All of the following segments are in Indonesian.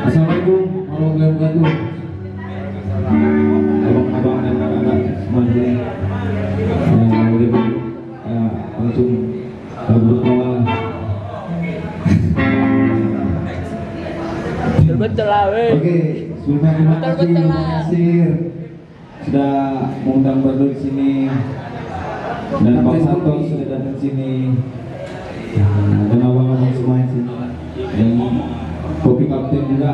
Assalamualaikum warahmatullahi wabarakatuh. Abang-abang dan kakak-kakak semuanya, langsung berdoa. Betul lah, weh. Oke, sebelumnya terima kasih sudah mengundang berdua di sini, dan Pak Santo sudah datang di sini, dan abang-abang semuanya di sini, dan Kopi Kapten juga.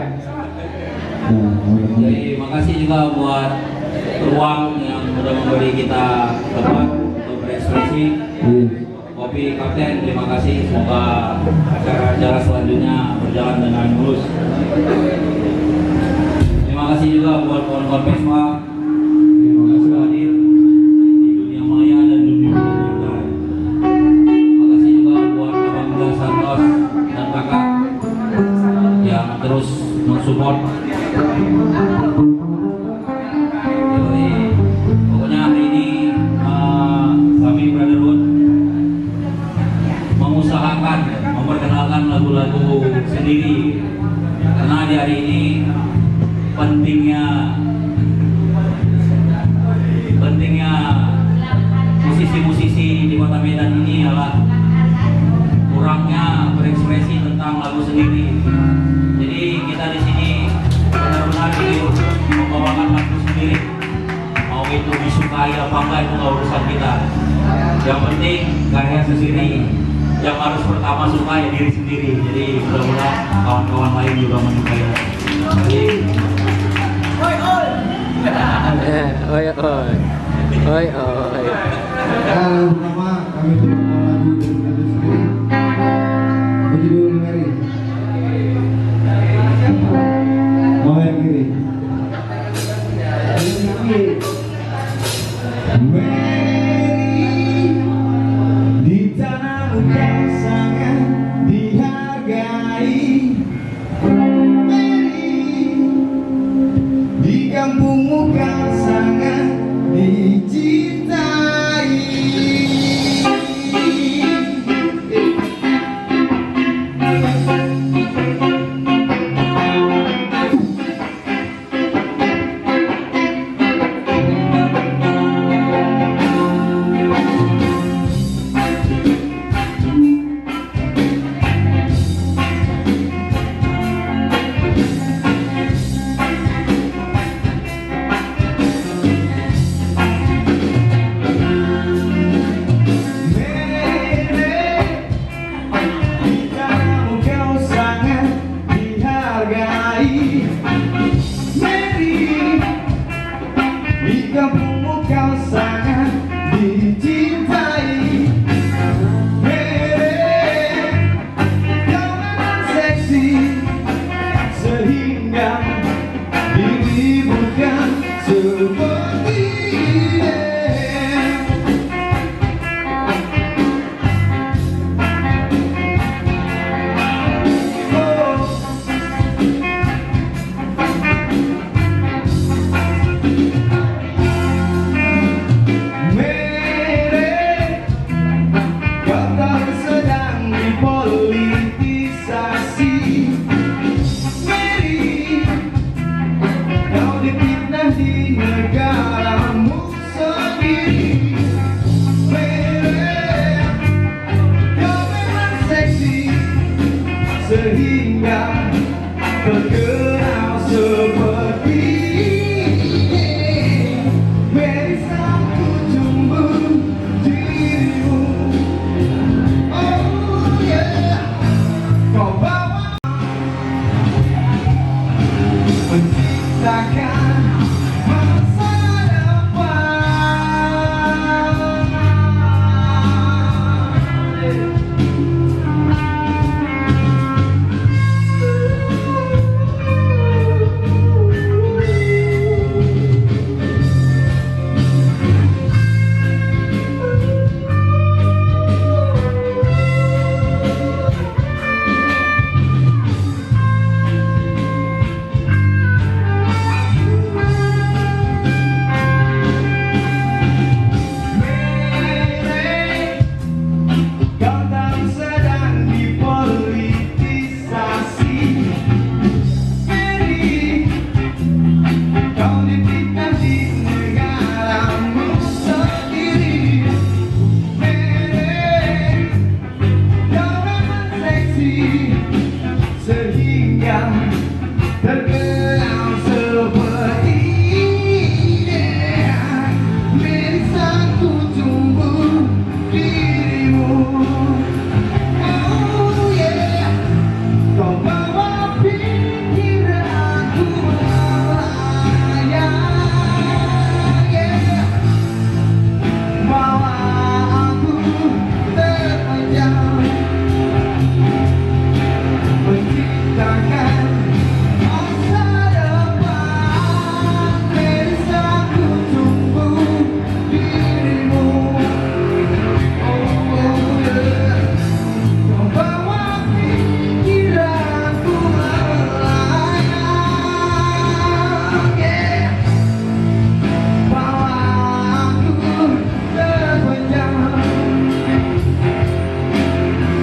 Jadi makasih juga buat ruang yang sudah memberi kita tempat untuk berekspresi. Kopi Kapten, terima kasih. Semoga acara-acara selanjutnya berjalan dengan mulus. Terima kasih juga buat kawan-kawan Pesma yang sudah hadir di dunia maya dan dunia nyata. Terima kasih juga buat Abang Santos dan kakak yang terus mensupport. Jadi pokoknya hari ini kami Brotherhood mengusahakan memperkenalkan lagu-lagu sendiri, karena di hari ini pentingnya musisi-musisi di Kota Medan ini adalah kurangnya berekspresi tentang lagu sendiri. Jadi kita di sini benar-benar ingin membawakan lagu sendiri. Mau itu disukai apa enggak itu nggak urusan kita. Yang penting karya sendiri. Yang harus pertama suka ya diri sendiri. Jadi mudah-mudahan kawan-kawan lain juga menyukai. Jadi Oi. Pertama kami terima lagu sendiri. Berjudul Mary. Mau yang kiri. Mary, di tanahmu kau sangat dihargai. Mary, di kampungmu kau sangat dicintai. terkenal seperti ini. Mary aku jumpa dirimu. Oh yeah, kau bawa menciptakan masa terkenal seperti ini. Bisa ku tumbuh dirimu. Oh yeah, kau bawa pikiranku melayang. Yeah, bawa aku terpanjang menciptakan masa depan. Bisa ku tumbuh dirimu. Oh yeah, kau bawa pikiranku melayang. Yeah, bawa aku terpanjang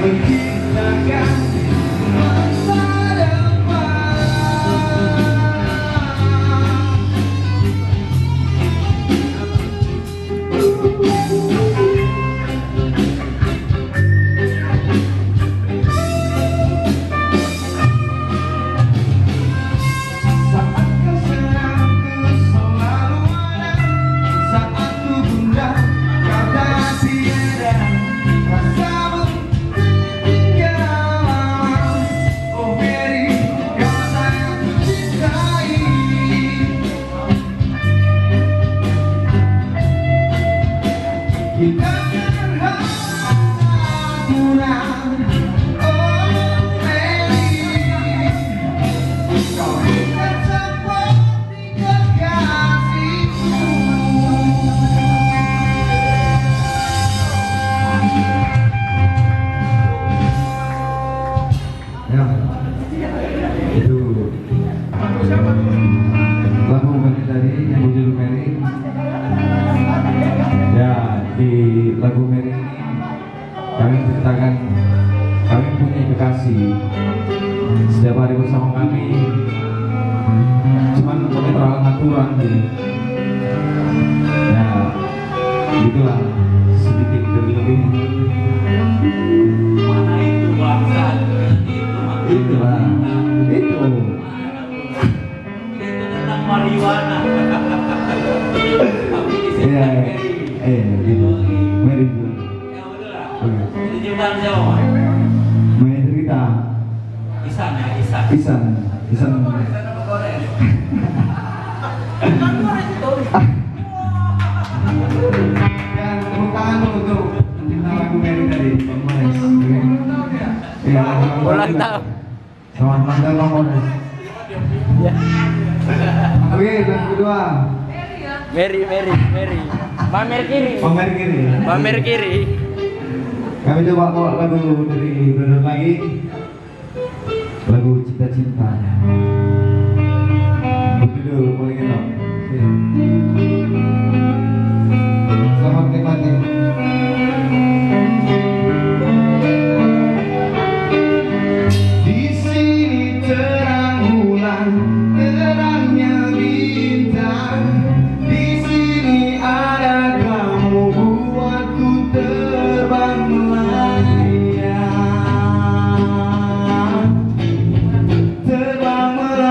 menciptakan masa saat kau senang, ku selalu ada. Saat ku gundah, kau tak tiada. Rasamu ketinggalan. Oh Mary, kau sangat ku cintai. Kita berhadapan. Oh Mary, kau bukan seperti kekasihku. Ya, itu lagu Mary tadi yang berjudul Mary. Ya, di lagu Mary ini kami ceritakan kami punya kekasih setiap hari bersama kami, cuman kami terlalu aturan gitu. Ya, itulah sedikit lebih. Mana itu bangsa? Itu mah. Itulah, itu. Itu tentang marijuana. Tapi di sini Iya, gitu. Mary itu. ya betul lah. Oke. Itu ciptaan siapa, Mas? Manajer kita, Isan ya, Isan. Isan. Dan tepuk tangan dulu untuk pencipta lagu Mary tadi, Bang Mones. Iya, Ulang tahun. selamat ulang tahun Bang Mones. Ya. Oke, lagu kedua, Mary. Pamer kiri. pamer kiri. Pamer kiri. Kami coba bawa lagu dari Brother lagi, lagu Cinta-Cinta. Berjudul Paling Enak. Selamat menikmati. Di sini terang bulan, terangnya bintang. Di sini ada kamu, buatku terbang melayang. Terbang melayang.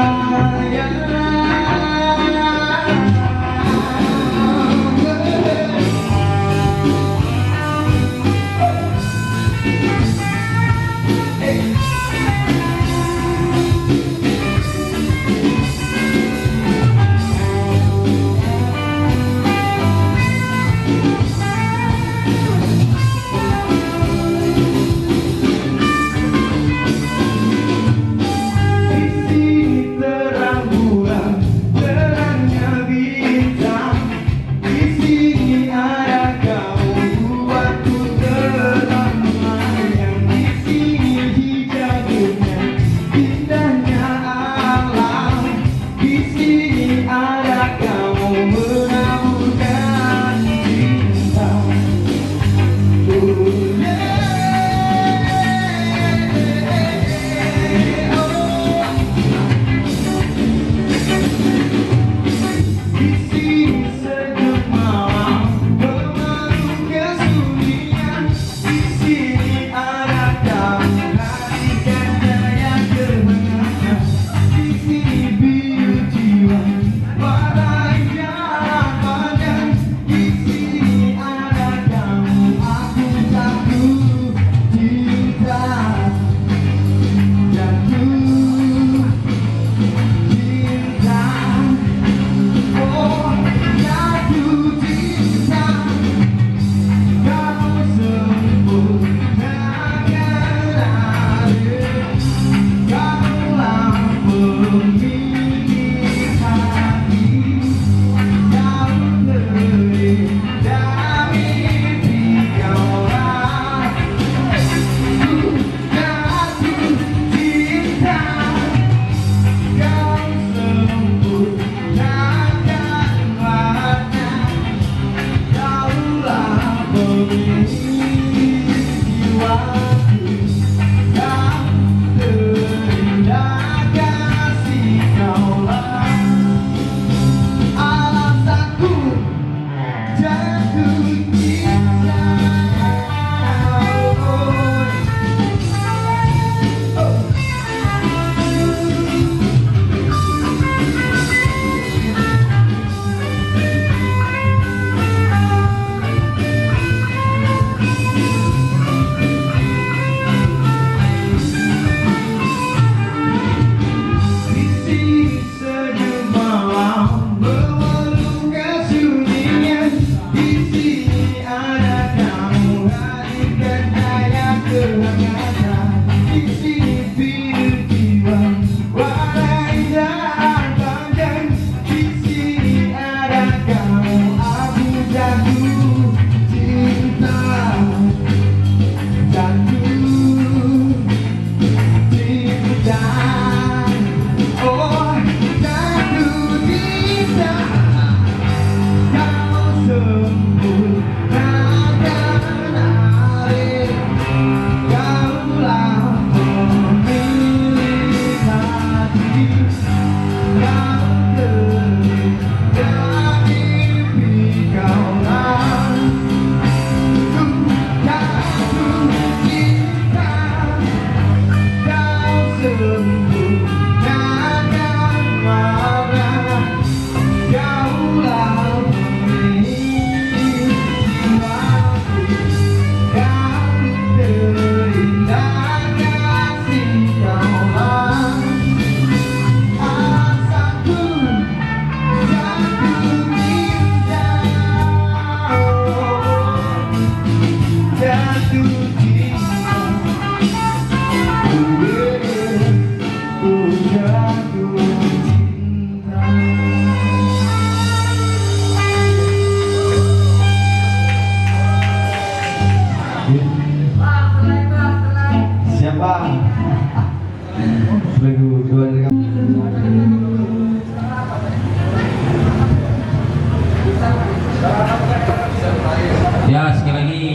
Ya, sekali lagi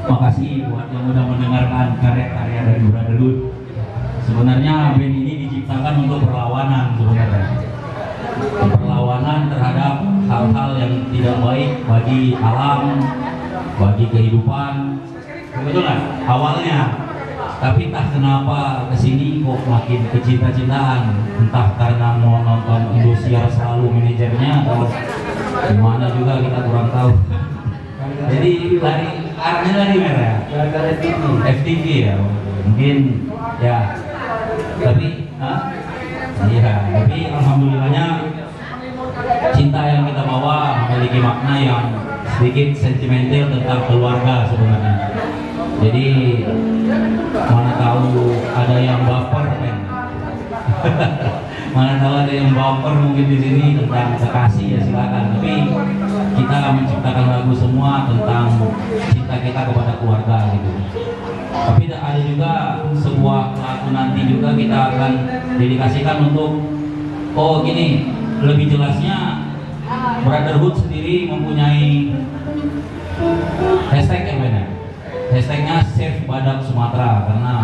makasih buat yang udah mendengarkan karya-karya dari Brotherhood. Sebenarnya band ini diciptakan untuk perlawanan sebenarnya. Perlawanan terhadap hal-hal yang tidak baik bagi alam, bagi kehidupan. Betul nggak? Awalnya Tapi entah kenapa kesini kok makin kecinta-cintaan, entah karena mau nonton Indosiar selalu manajernya atau gimana juga kita kurang tahu. Jadi arahnya dari merah, FTV ya, mungkin ya. Tapi, iya. Tapi alhamdulillahnya cinta yang kita bawa memiliki makna yang sedikit sentimental tentang keluarga sebenarnya. Jadi mana tahu ada yang baper men. Mana tahu ada yang baper mungkin di sini tentang kekasih ya silakan. Tapi kita menciptakan lagu semua tentang cinta kita kepada keluarga gitu. Tapi ada juga sebuah lagu nanti juga kita akan dedikasikan untuk gini, lebih jelasnya Brotherhood sendiri mempunyai hashtag ya benar. Hashtagnya Save Badak Sumatera karena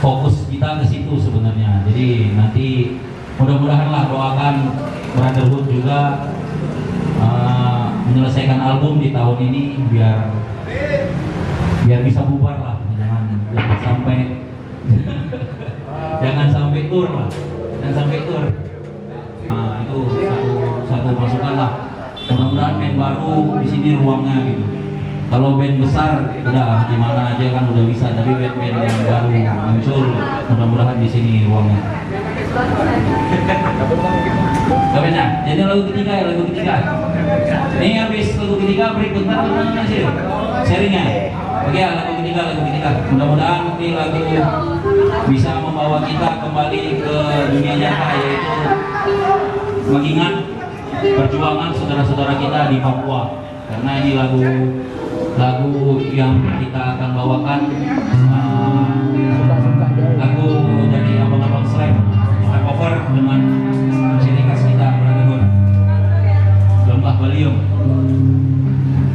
fokus kita ke situ sebenarnya. Jadi nanti mudah-mudahan lah doakan Brotherhood juga menyelesaikan album di tahun ini biar bisa bubar lah. Jangan sampai jangan sampai tur lah. Jangan sampai tur. Nah, itu satu masukan lah. Mudah-mudahan band baru di sini ruangnya gitu. Kalau band besar udah gimana aja kan udah bisa, tapi band-band yang baru muncul mudah-mudahan di sini ruangnya. Nah, jadi lagu ketiga. Ini habis lagu ketiga berikutnya sih sharingnya. Oke, lagu ketiga. Mudah-mudahan ini lagu bisa membawa kita kembali ke dunia nyata, yaitu mengingat perjuangan saudara-saudara kita di Papua. Karena ini lagu yang kita akan bawakan, lagu dari abang-abang Slam, kita cover dengan ciri khas kita Brotherhood, Lembah Baliung.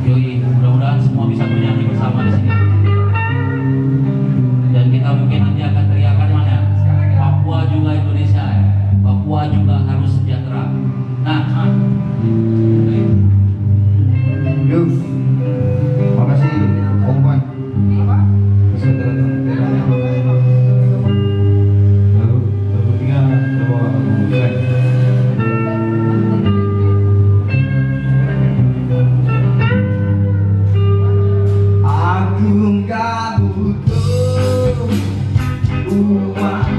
Yoi, mudah-mudahan semua bisa bernyanyi bersama di sini. Dan kita mungkin nanti akan teriakan mana? Papua juga Indonesia, Papua juga harus sejahtera. Nah, Yuk, makasih Oman. Lalu ketiga coba mulai. Aku nggak butuh uang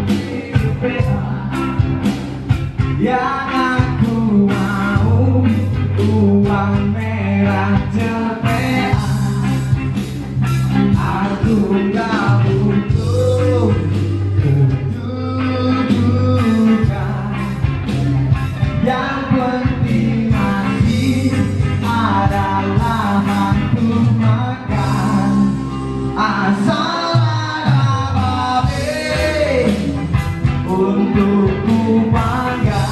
yang aku mau uang merah cepean. Aku nggak butuh kedudukan, yang penting masih adalah mampu makan. Asal ada babe untukku bangga.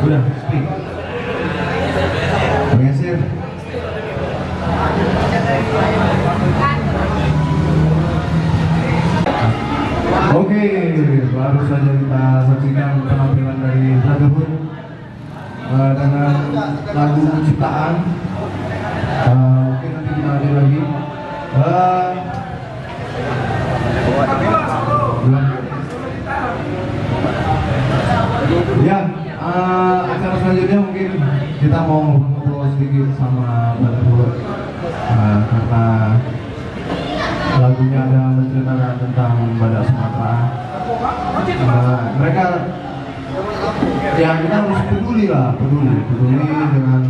Udah, speak. Pengesir. Oke, baru saja kita saksikan penampilan dari Brotherhood dengan lagu ciptaan. Mungkin nanti kita ada lagi. Ya, acara selanjutnya mungkin kita mau ngobrol sedikit sama Brotherhood karena lagunya ada menceritakan tentang Badak Sumatera. Mereka, ya kita harus peduli dengan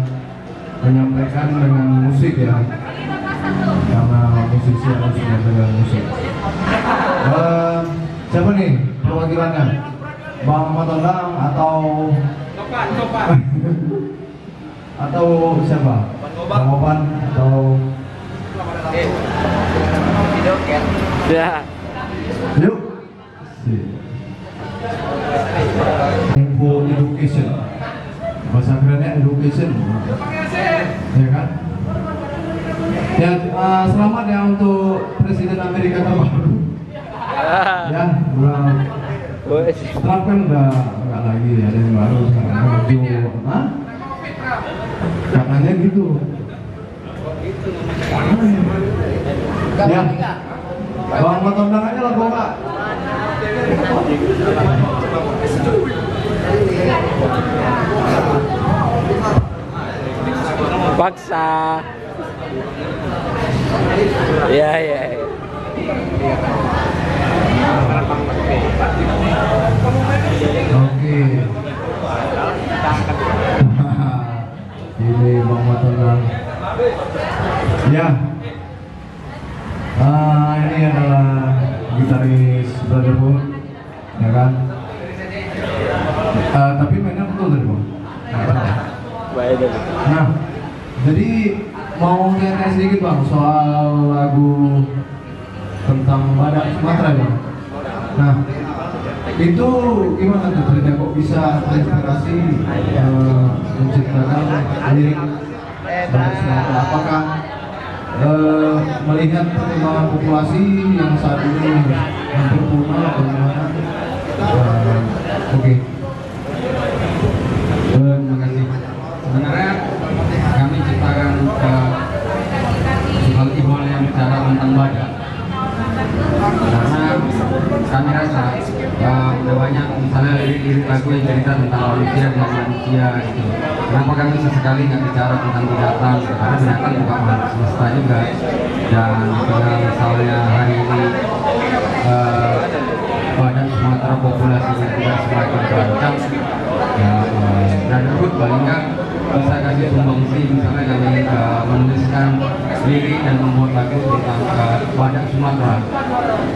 menyampaikan dengan musik ya, karena musisi harus menyampaikan musik. Siapa nih perwakilannya? Bang Matondang atau atau siapa? Bang Oban atau Ya. yuk. Info education. Bahasa kerennya education. Ya kan? Ya, selamat ya untuk Presiden Amerika terbaru. Ya, Trump kan udah nggak lagi, ada yang baru sekarang menuju, katanya gitu. Ya, Bang Matondang aja lah Bang. Paksa. Ya. Oke. Ini Bang Matondang. Ya. Ini adalah gitaris Brotherhood, ya kan? Tapi mainnya betul tadi Bang. Nah, jadi mau tanya sedikit Bang soal lagu tentang Badak Sumatera ya. Nah, itu gimana tuh ceritanya kok bisa terinspirasi menciptakan lirik Badak Sumatera? Apakah melihat perkembangan populasi yang saat ini hampir punah atau gimana? Oke. Terima kasih. Sebenarnya kami ciptakan soal Ibol yang bicara tentang badak, karena kami rasa banyak misalnya lirik lagu yang cerita tentang manusia dengan manusia itu. Kenapa kami sesekali nggak bicara tentang binatang? Karena binatang juga makhluk semesta juga. Dan pada misalnya hari ini badak Sumatera populasinya tidak semakin terancam, ya Brotherhood paling nggak bisa kasih sumbangsi, misalnya kami menuliskan lirik dan membuat lagu tentang badak Sumatera,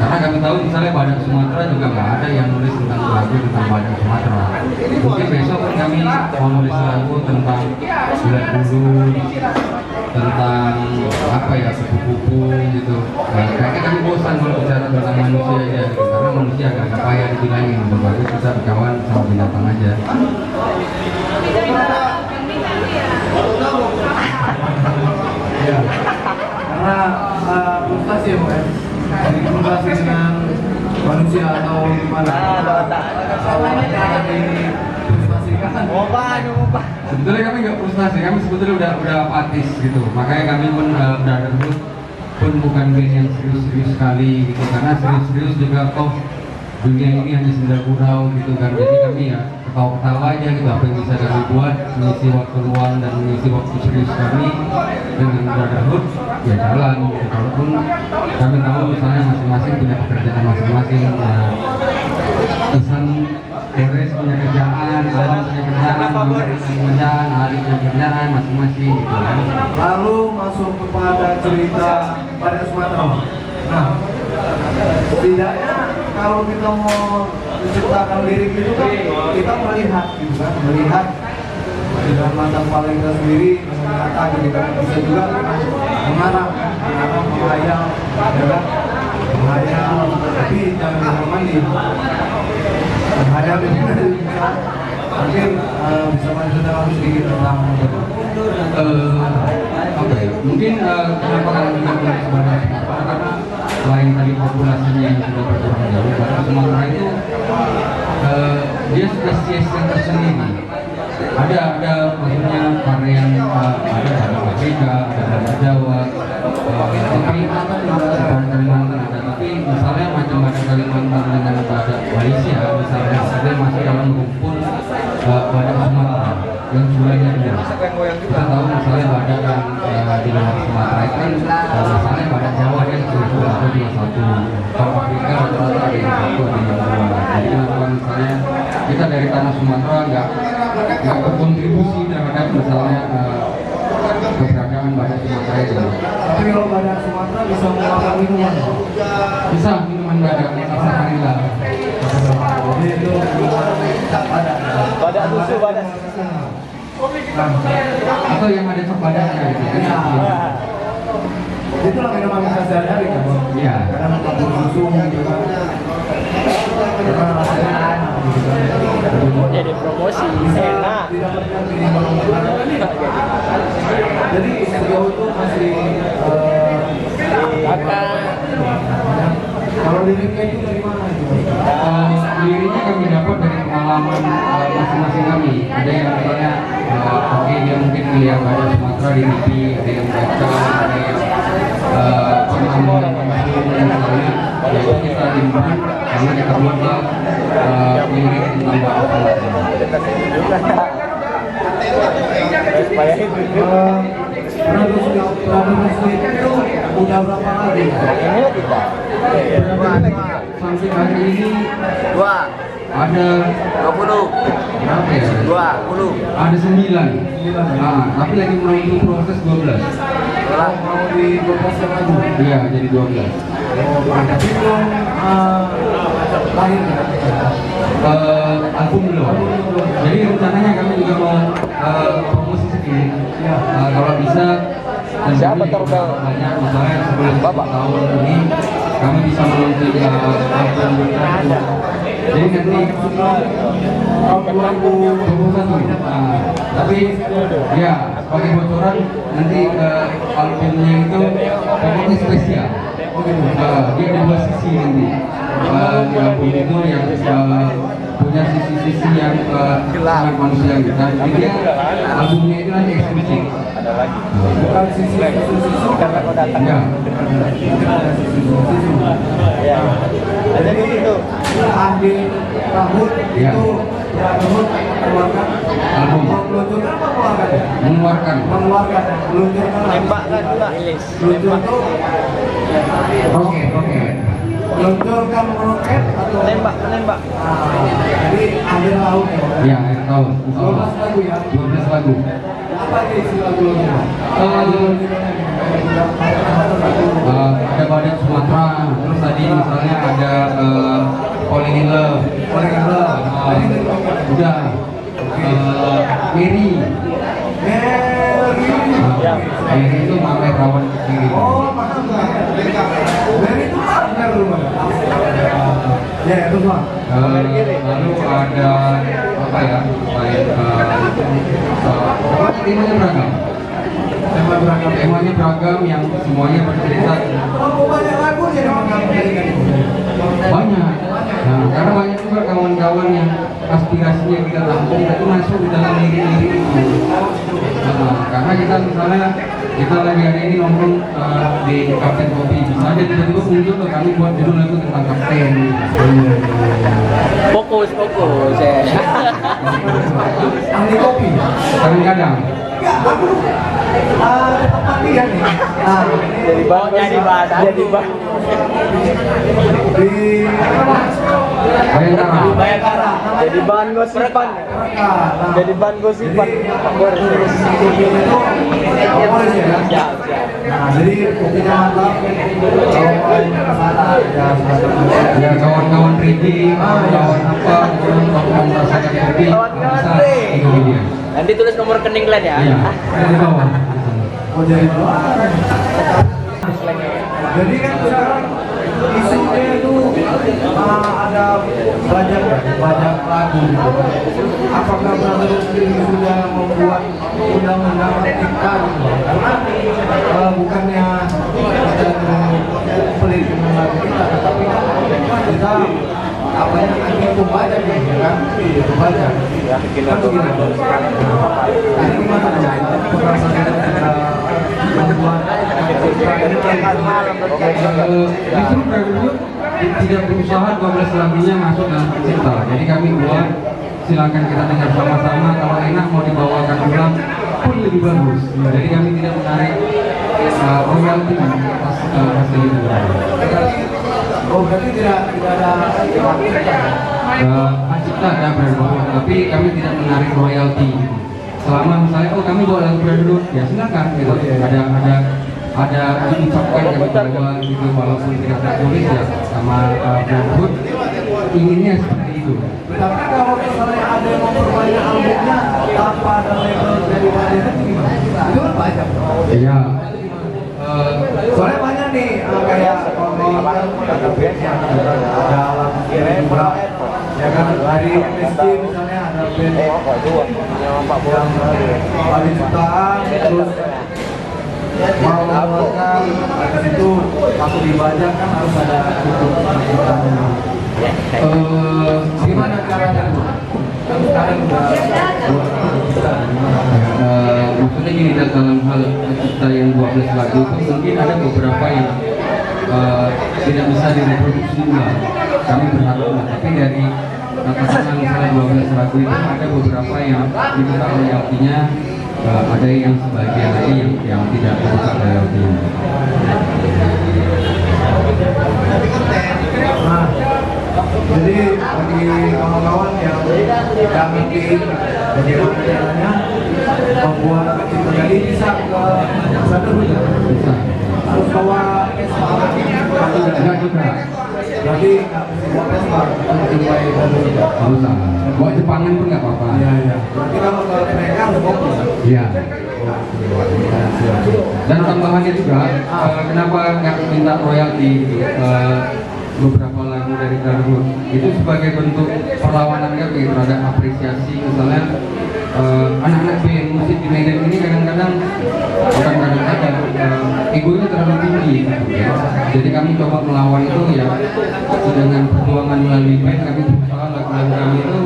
karena kami tahu misalnya badak Sumatera juga nggak ada yang nulis tentang lagu tentang badak Sumatera. Mungkin besok pun kami mau nulis lagu tentang bulat bulu, tentang apa ya, kupu-kupu gitu. Kayaknya kami bosan kalau bicara tentang manusia aja gitu, karena manusia agak payah dibilangin, berbagai kita berkawan sama binatang aja. Ya, karena frustasi ya Pak, frustasi dengan manusia atau gimana? Salahnya frustasikan. Sebetulnya kami nggak frustasi, kami sebetulnya udah apatis gitu. Makanya kami pun Brotherhood pun bukan band yang serius-serius sekali gitu, karena serius-serius juga toh dunia ini hanya senda gurau gitu kan. Jadi kami ya ketawa-ketawa aja gitu, apa yang bisa kami buat mengisi waktu luang dan mengisi waktu serius kami dengan Brotherhood ya jalan gitu. Walaupun kami tahu misalnya masing-masing punya pekerjaan masing-masing, Isan Kores punya kerjaan, Alam punya kerjaan, Ali punya kerjaan masing-masing gitu. Lalu masuk kepada cerita Badak Sumatera. Nah, setidaknya kalau kita mau menciptakan lirik itu kan kita melihat gitu kan, melihat dengan mata kepala kita sendiri, dengan kata kita bisa juga mengarang, menghayal, ya kan? Menghayal, tapi jangan mandi. Menghayal itu bisa Mungkin bisa menceritakan sedikit tentang apa ya? Mungkin kenapa kalian tidak boleh kepada Sumatera karena selain tadi populasinya yang sudah berkurang jauh, Badak Sumatera itu dia spesies yang tersendiri. Ada maksudnya varian ada Badak Afrika, ada Badak Jawa, tapi Kalimantan ada. Tapi misalnya macam Badak Kalimantan dengan Badak Malaysia, misalnya ada masih dalam rumpun Badak Sumatera yang jumlahnya dua. Kita tahu misalnya Badak yang di luar Sumatera itu kan misalnya Badak Jawa yang ada di satu, kalau Afrika rata-rata ada yang satu, ada yang dua. Jadi kenapa misalnya kita dari tanah Sumatera nggak berkontribusi terhadap misalnya keberadaan Badak Sumatera itu. tapi kalau Badak Sumatera bisa mengeluarkan minuman. Bisa minuman Badak, bisa vanila. Jadi itu Badak. Badak susu, badak. Atau yang ada cok badaknya gitu. Itulah minuman khas sehari-hari kan. Iya. Kadang campur susu gitu kan. Karena rasanya enak gitu kan. Jadi promosi. Bisa Enak. didapatkan di mana-mana. Jadi sejauh itu masih Kakak. kalau liriknya itu dari mana gitu? Liriknya kami dapat dari pengalaman masing-masing kami. Ada yang misalnya oke dia mungkin melihat Badak Sumatera di TV, ada yang baca, ada yang pernah menonton misalnya. Jadi kita dibuat karena kita buatlah lirik tentang Badak Sumatera. Produksi itu udah berapa kali? Ini kita. Sampai hari ini Dua. ada 20. berapa ya? 20. Ada 9. Tapi lagi menunggu proses 12. Mau di 12 yang lagu? Iya, jadi 12. Tapi belum lahir kan? Album belum. Jadi rencananya kami juga mau promosi sedikit. Kalau bisa dan Siapa kami terbang? banyak misalnya sebelum tahun ini kami bisa meluncurkan album kita. Jadi nanti tahun 2021. Tapi ya sebagai bocoran nanti albumnya itu pokoknya spesial. Dia ada dua sisi nanti. Di album itu yang punya sisi-sisi yang sangat manusia kita. Jadi dia albumnya itu nanti eksklusif. Bukan sisi Karena kau datang. Ya. Ya. Jadi itu. Andi Rahut Ya. itu Rahut mengeluarkan Album. meluncurkan apa mengeluarkan? Mengeluarkan. Mengeluarkan, meluncurkan lagi. Tembak kan juga. Meluncur itu Oke. meluncurkan meroket atau Menembak. jadi akhir tahun ya. Ya, akhir tahun. 12 lagu ya. 12 lagu. Apa aja isi lagu-lagunya? Ada Badak Sumatera, terus tadi misalnya ada Falling in Love, udah Mary. Mary itu Mame Rawan Kiri. Oh, paham nggak? Dari itu partner rumah. Ya, itu mah. Lalu ada apa ya? Temanya beragam. Temanya beragam yang semuanya bercerita. Berapa banyak lagu yang mengambil? Banyak. Nah, karena banyak juga kawan-kawan yang aspirasinya kita tampung itu masuk di dalam lirik-lirik itu. Karena kita misalnya kita lagi hari ini nongkrong di Kapten Kopi, bisa aja tiba-tiba muncul ke kami buat judul lagu tentang kapten. Fokus ya. Ahli kopi. Kadang-kadang. Ya, aku tempat dia nih. Nah, Jadi bahan. di Bayangkara. Bayangkara. Jadi bahan gosipan. Jadi bahan gosipan. Boris ya. Ya. Nah, jadi kopinya mantap. Kalau mau ke sana Ya kawan-kawan reading, kawan-kawan apa, kawan merasakan kopi, bisa ini dia. Nanti tulis nomor rekening kalian ya. Iya, di bawah. mau jadi doa. Jadi kan sekarang isunya itu ada banyak lagu gitu. Apakah Brotherhood sendiri sudah membuat undang-undang etika gitu? Karena bukannya kita pelit dengan lagu kita, tetapi kan kita apa yang anti pembaca gitu kan, pembaca kan begini. Jadi gimana membuat justru Brotherhood tidak berusaha 12 lagunya masuk dalam pencipta. Jadi kami buat, silakan kita dengar sama-sama. Kalau enak mau dibawakan ulang pun lebih bagus. Jadi kami tidak menarik royalti atas hasil itu. Oh berarti tidak ada Hak cipta ada Brotherhood, tapi kami tidak menarik royalti. Selama misalnya kami bawa lagu Brotherhood, ya silakan gitu. Ada diucapkan kami bahwa gitu, walaupun tidak tertulis ya sama Brotherhood inginnya seperti itu. Tapi kalau misalnya ada yang memperbanyak albumnya tanpa ada label dari Brotherhood gimana? Itu kan banyak. Iya. Soalnya banyak nih kayak kalau ada band yang ada lagu juga, ya kan dari MSD misalnya ada band yang paling jutaan terus mau mengeluarkan habis itu waktu dibaca kan harus ada gimana caranya tuh? Kan sekarang udah maksudnya gini, dalam hal cipta yang 12 lagu itu mungkin ada beberapa yang tidak bisa direproduksi ulang. Kami berharap, tapi dari katakanlah misalnya 12 lagu itu ada beberapa yang dibuka royaltinya, ada yang sebagian lagi yang tidak dibuka royaltinya. Nah, jadi bagi kawan-kawan yang ngerti bagaimana caranya membuat cipta jadi bisa ke Brotherhood ya? Bisa. Harus bawa semangat Enggak juga. berarti nggak mesti bawa Vespa untuk jumpai Brotherhood. Nggak usah. Bawa Jepangan pun nggak apa-apa. Iya iya. Berarti kalau ke mereka harus kopi. Iya. Dan tambahannya juga, kenapa nggak minta royalti gitu, beberapa lagu dari Brotherhood itu sebagai bentuk perlawanan kami terhadap apresiasi. Misalnya anak-anak band musik di Medan ini kadang-kadang bukan kadang-kadang egonya terlalu tinggi gitu, ya. Jadi kami coba melawan itu ya dengan perjuangan melalui band. Kami berusaha lagu-lagu kami itu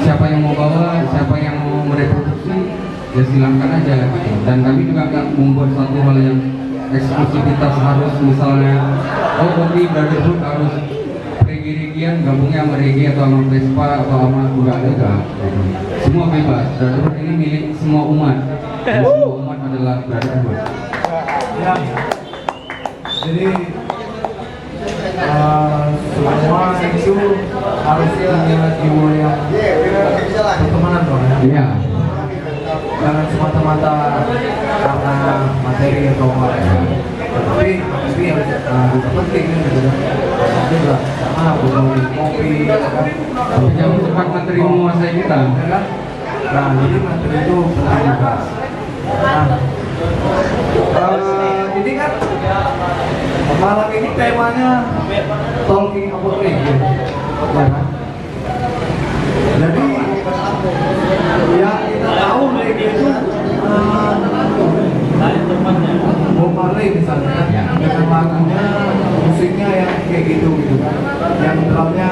siapa yang mau bawa, siapa yang mau mereproduksi ya silakan aja gitu. Dan kami juga nggak membuat satu hal yang eksklusivitas harus misalnya kopi Brotherhood harus reggae-reggaean gabungnya sama reggae atau sama Vespa atau sama juga gitu. Semua bebas. Brotherhood ini milik semua umat. Semua umat adalah Brotherhood. Ya. Jadi semua itu harus punya jiwa yang pertemanan dong ya. Iya. Jangan semata-mata karena materi atau apa. Tapi yang juga penting gitu kan. Itu juga sama butuh kopi kan. Tapi jangan cepat materi menguasai kita. Ya kan? Nah, jadi materi itu penting juga. Nah, ini kan malam ini temanya talking about reggae, ya kan? Jadi ya kita tahu reggae itu Bob Marley misalnya kan, dengan lagunya, musiknya yang kayak gitu kan, yang drumnya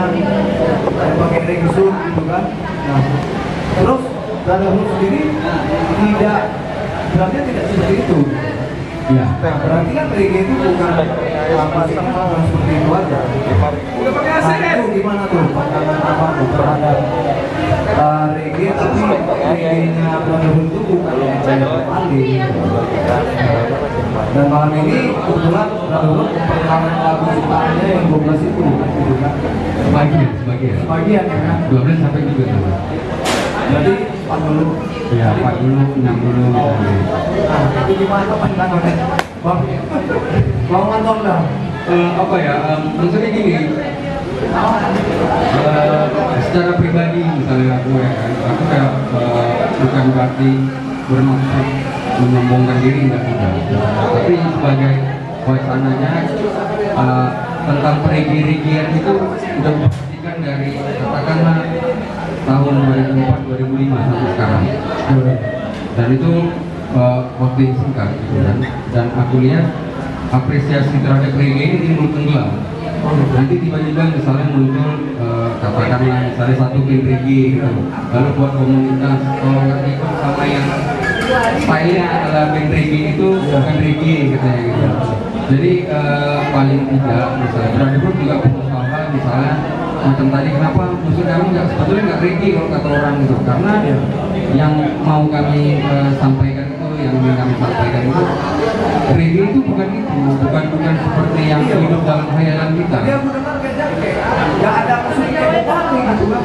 pakai reggae suit gitu kan. Nah, terus Brotherhood sendiri drumnya tidak seperti itu. Iya. Nah, berarti kan reggae itu bukan seperti itu aja. Nah, itu gimana tuh pandangan abang terhadap reggae, tapi reggae-nya Brotherhood itu bukan yang paling. Dan malam ini kebetulan Brotherhood memperkenalkan lagu ciptaannya yang 12 itu, gitu kan? Sebagian ya kan? 12 sampai juga tuh. Jadi 40. Ya, 40, 60 misalnya. Nah, itu gimana pandangannya, Bang? Bang Anton dah. Apa ya, maksudnya gini, secara pribadi misalnya aku ya kan, aku kayak bukan berarti bermaksud menyombongkan diri, enggak juga. Tapi sebagai wacananya tentang reggae-reggaean itu udah memperhatikan dari katakanlah tahun 2004-2005 sampai sekarang. Dan itu waktu yang singkat gitu kan. Dan aku lihat apresiasi terhadap reggae ini timbul tenggelam. Nanti tiba-tiba misalnya muncul katakanlah misalnya satu band reggae gitu, lalu buat komunitas kalau nggak ikut sama yang stylenya adalah band reggae itu bukan reggae katanya gitu. Jadi paling tidak misalnya Brother Group juga berusaha misalnya macam tadi kenapa musik kami sebetulnya nggak reggae kalau kata orang gitu, karena yang mau kami sampaikan itu yang ingin kami sampaikan itu reggae itu bukan seperti yang hidup dalam khayalan kita. Tadi aku dengar kayak nggak ada musiknya Bupati gitu kan.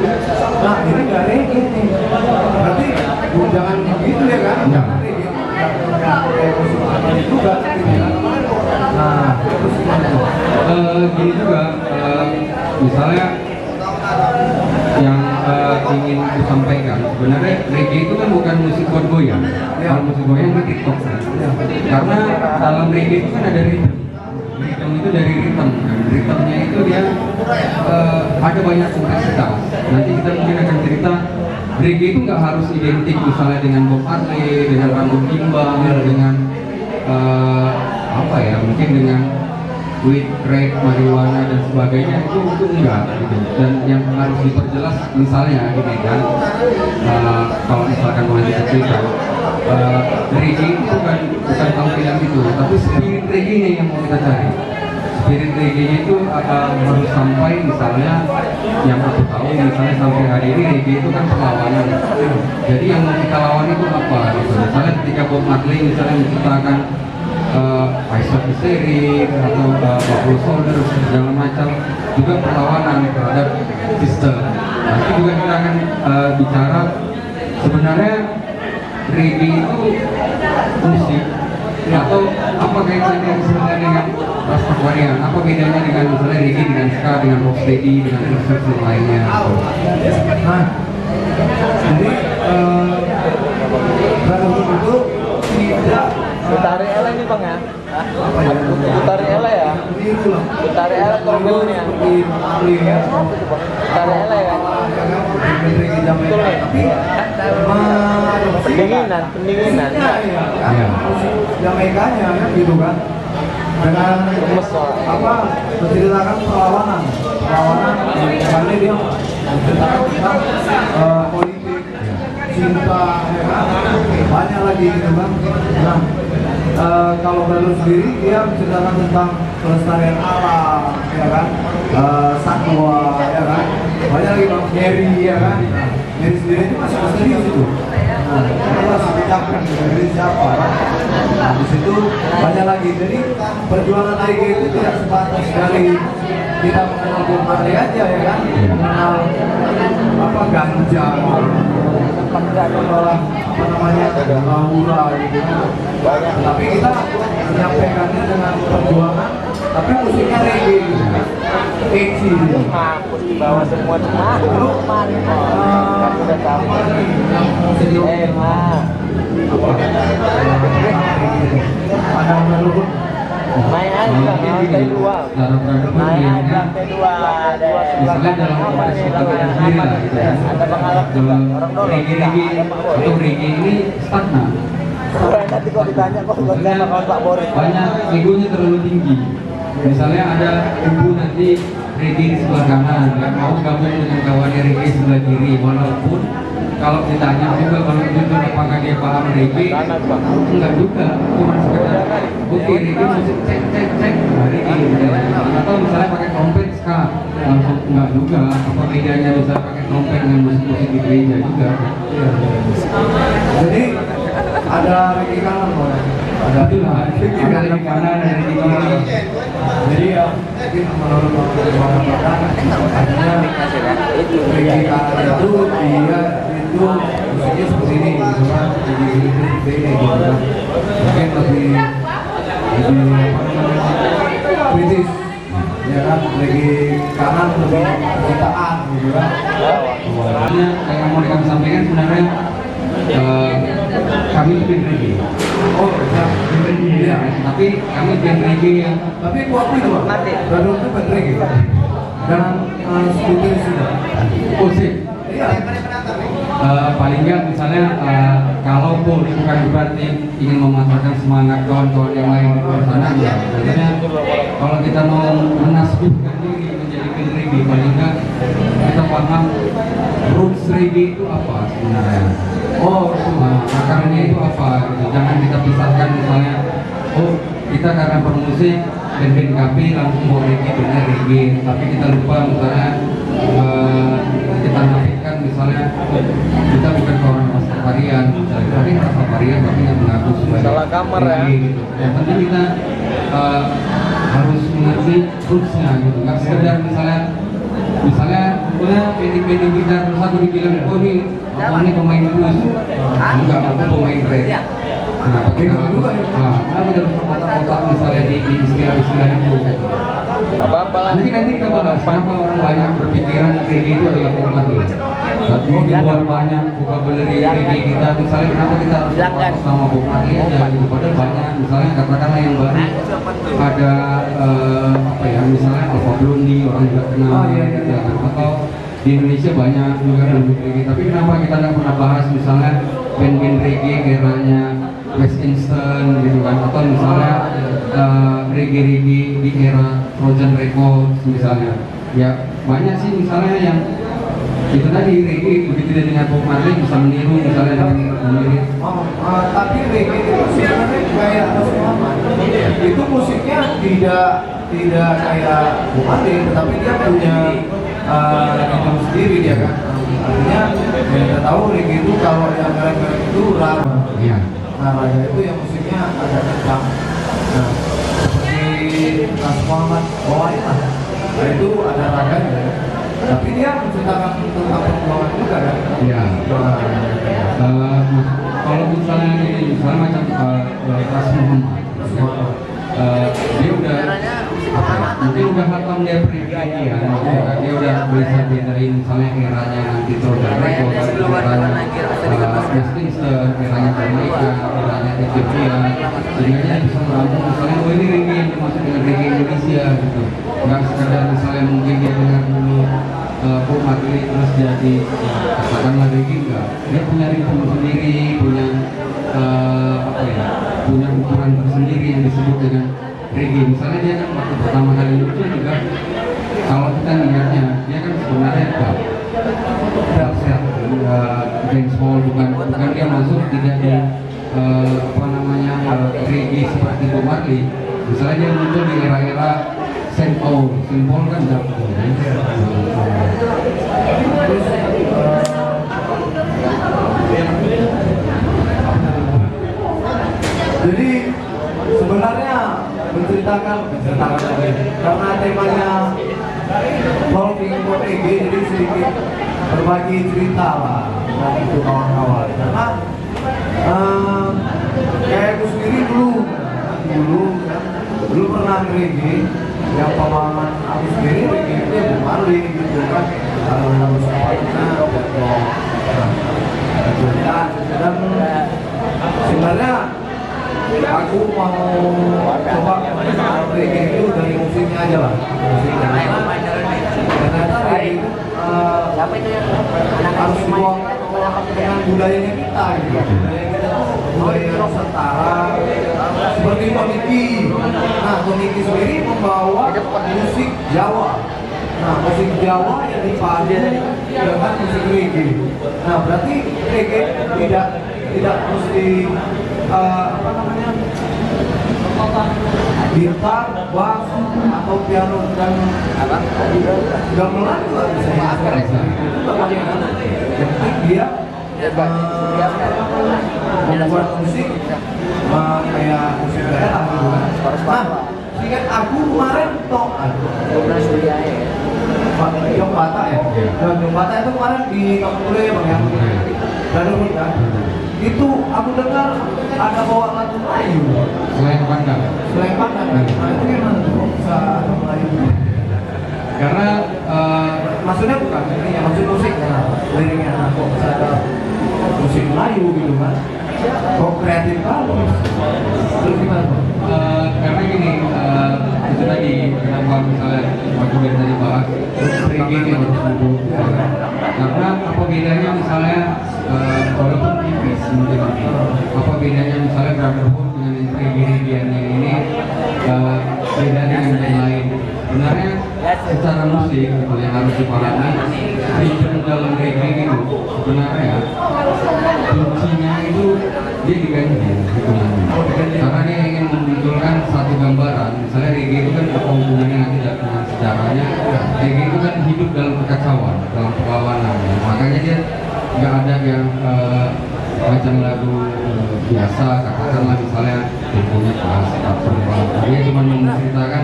Nah ini nggak reggae nih. Berarti jangan begitu ya kan? Ya. Juga. Nah terus gimana? Gini juga misalnya yang ingin disampaikan sebenarnya reggae itu kan bukan musik buat goyang. Kalau musik goyang itu TikTok kan? Karena dalam reggae itu kan ada rhythm itu dari rhythm kan. Rhythmnya itu dia ada banyak kompleksitas. Nanti kita mungkin akan cerita reggae itu nggak harus identik misalnya dengan Bob Marley, dengan rambut gimbal, dengan apa ya, mungkin dengan weed, crack, marijuana dan sebagainya itu enggak gitu. Dan yang harus diperjelas misalnya gini kan, kalau misalkan boleh diceritakan, reggae itu bukan tampilan itu, tapi spirit reggae-nya yang mau kita cari. Spirit reggae-nya itu harus sampai misalnya yang aku tahu misalnya sampai hari ini reggae itu kan perlawanan. Jadi yang mau kita lawan itu apa gitu. Misalnya ketika Bob Marley misalnya menciptakan Ice of the Series atau Buffalo Soldier segala macam, juga perlawanan terhadap sistem. Nanti juga kita akan bicara sebenarnya reggae itu musik atau apa kaitannya sebenarnya dengan Rastafarian, apa bedanya dengan misalnya reggae dengan ska, dengan rocksteady, dengan instruksi lainnya gitu. Nah, jadi Brother itu tidak Utari Ella nih bang ya? apa ya? Utari Ella ya? Ini itu loh. Utari Ella trombelnya. Seperti Marley ya. Utari Ella ya? Betul ya? Pendinginan. Pendinginan ya. Iya. Musik Jamaikanya kan gitu kan. Dengan apa menceritakan perlawanan karena dia menceritakan tentang politik, cinta, ya kan? Banyak lagi gitu kan. Nah, kalau Brother sendiri dia menceritakan tentang pelestarian alam, ya kan, satwa, ya kan, banyak lagi Bang Jerry, ya kan. Jerry sendiri itu masih misterius itu. Nah, kita masih pecahkan dari siapa kan? Nah, di situ banyak lagi. Jadi perjuangan reggae itu tidak sebatas dari kita mengenal Bob Marley aja, ya kan, mengenal apa ganja, mengenal apa namanya Laura gitu kan. Tapi kita menyampaikannya dengan perjuangan, tapi musiknya reggae, edgy gitu. Mampus di bawah semua cuma. Lalu Udah tahu. Mah. Ada dulu Main aja lantai dua. Main aja lantai dua. Misalnya dalam konteks kita sendiri lah gitu ya. Ada pengalap juga. Orang dulu. Reggae atau reggae ini stagnan. Nanti kok ditanya kok bukan sama Pak Boris. Banyak egonya terlalu tinggi. Misalnya ada ibu nanti reggae di sebelah kanan, nggak mau gabung dengan kawannya reggae sebelah kiri, walaupun kalau ditanya juga kalau jujur apakah dia paham reggae, enggak juga, cuma sekedar oke reggae musik cek reggae gitu. Atau misalnya pakai trompet ska, langsung enggak juga, apa bedanya misalnya pakai trompet dengan musik-musik di gereja juga. Jadi ada reggae kanan loh. Ada reggae kanan, ada reggae kiri. Jadi ya mungkin menurut perkembangan akhirnya reggae kanan itu dia itu musiknya seperti ini gitu kan, jadi seperti ini gitu kan. Mungkin lebih apa namanya kritis, ya kan, reggae kanan lebih penciptaan gitu kan. Sebenarnya yang mau kami sampaikan sebenarnya kami itu band reggae. Oh ya, Iya. Tapi kami band reggae yang Tapi aku akui tuh, Mati. Bradul itu band reggae. Dan sebutin sudah. musik. Iya. Paling nggak misalnya kalaupun bukan berarti ingin mematahkan semangat kawan-kawan yang lain di luar sana, ya. Sebenarnya kalau kita mau menasbihkan diri menjadi band reggae, paling nggak kita paham roots reggae itu apa sebenarnya. Akarnya itu apa? Gitu. Jangan kita pisahkan misalnya, oh kita karena bermusik band-band kami langsung mau reggae, benar reggae, tapi kita lupa misalnya kita nafikan misalnya kita bukan orang Rastafarian, tapi Rastafarian tapi yang mengaku sebagai Salah kamar ya. reggae, gitu. Yang penting kita harus mengerti rootsnya gitu, nggak sekedar misalnya pending kita terus aku dibilang oh ini pemain blues, enggak, aku pemain rap. Kenapa kita harus kotak-kotak misalnya di istilah-istilah itu? Apa-apa lah. Nanti kita bahas kenapa orang banyak berpikiran reggae itu adalah format itu. Tapi di luar banyak vocabulary reggae kita, misalnya kenapa kita harus fokus sama Bob Marley aja gitu. Padahal banyak, misalnya katakanlah yang baru ada apa ya, misalnya Alpha Blondy orang juga kenal, ya kan? Atau di Indonesia banyak juga band reggae. Tapi kenapa kita nggak pernah bahas misalnya band-band reggae eranya West Kingston gitu kan, atau misalnya reggae di era Trojan Records misalnya. Ya banyak sih misalnya yang itu tadi reggae begitu dia dengan Bob Marley bisa meniru misalnya dengan mirip. Tapi reggae itu sebenarnya kayak Muhammad. Itu musiknya tidak kayak Bob Marley, tetapi dia punya ritme sendiri dia kan. Artinya kita tahu reggae itu kalau yang merek-merek itu raga. Iya. Nah raga itu yang musiknya agak kencang. Nah seperti Mas Muhammad bawain lah. Nah itu ada raganya ya. Tapi dia menceritakan tentang perjuangan juga kan. Iya. Kalau misalnya ini misalnya macam Ras Muhammad, dia udah mungkin udah hatam dia pribadi ya, dia udah bisa bedain misalnya eranya nanti Trojan Records, eranya West Kingston, eranya Jamaica, eranya Ethiopia, sehingga dia bisa merangkum misalnya oh ini reggae yang dimaksud dengan reggae Indonesia gitu, nggak sekadar misalnya mungkin dia dengar dulu Bob Marley terus jadi katakanlah reggae, enggak, dia punya ritme sendiri, punya apa ya, punya ukuran tersendiri yang disebut dengan reggae. Misalnya dia kan waktu pertama kali muncul juga, kalau kita lihatnya dia kan sebenarnya dubstep, dancehall, bukan dia masuk tidak di apa namanya reggae seperti Bob Marley. Misalnya dia muncul di era-era Saint Paul kan dubstep. Jadi sebenarnya menceritakan lagi karena temanya Talking for reggae, jadi sedikit berbagi cerita lah untuk kawan-kawan. Karena kayak aku sendiri dulu pernah reggae, yang pemahaman aku sendiri reggae itu Bob Marley gitu kan, lalu dan sebenarnya aku mau coba reggae itu dari musiknya aja lah, musiknya. Ternyata reggae itu harus dibawa dengan budayanya kita gitu. Budaya kita tuh budaya Nusantara, seperti Toniki. Nah, Toniki sendiri membawa musik Jawa. Nah, musik Jawa yang dipadu dengan musik reggae. Nah, berarti reggae tidak mesti apa namanya, gitar, bass, atau piano dan gamelan juga bisa dipakai. Yang penting dia membuat musik kayak musik daerah gitu kan. Nah, ingat aku kemarin Jong Bata ya. Jong Bata itu kemarin di Kampung Gule ya Bang ya. Lalu kan itu aku dengar ada bawa lagu Melayu. Selain Pandang. Nah itu gimana tuh bisa ada Melayu? Karena Maksudnya bukan ini ya, maksud musik ya, liriknya. Nah, kok bisa ada musik Melayu gitu kan? kok kreatif banget. Terus gimana? Karena gini, itu tadi kenapa misalnya waktu dari tadi bahas reggae gitu, karena apa bedanya misalnya walaupun tipis mungkin apa bedanya misalnya Brotherhood dengan reggae-reggaean yang ini beda dengan yang lain. Sebenarnya secara musik gitu, yang harus dipahami ritme dalam reggae itu sebenarnya kuncinya itu dia diganti gitu. Karena dia ingin memunculkan satu gambaran. Misalnya reggae itu kan apa hubungannya nanti dengan sejarahnya. Reggae itu kan hidup dalam kekacauan, dalam perlawanan. Makanya dia nggak ada yang macam lagu biasa, katakanlah misalnya temponya klasik atau apa. Dia cuma menceritakan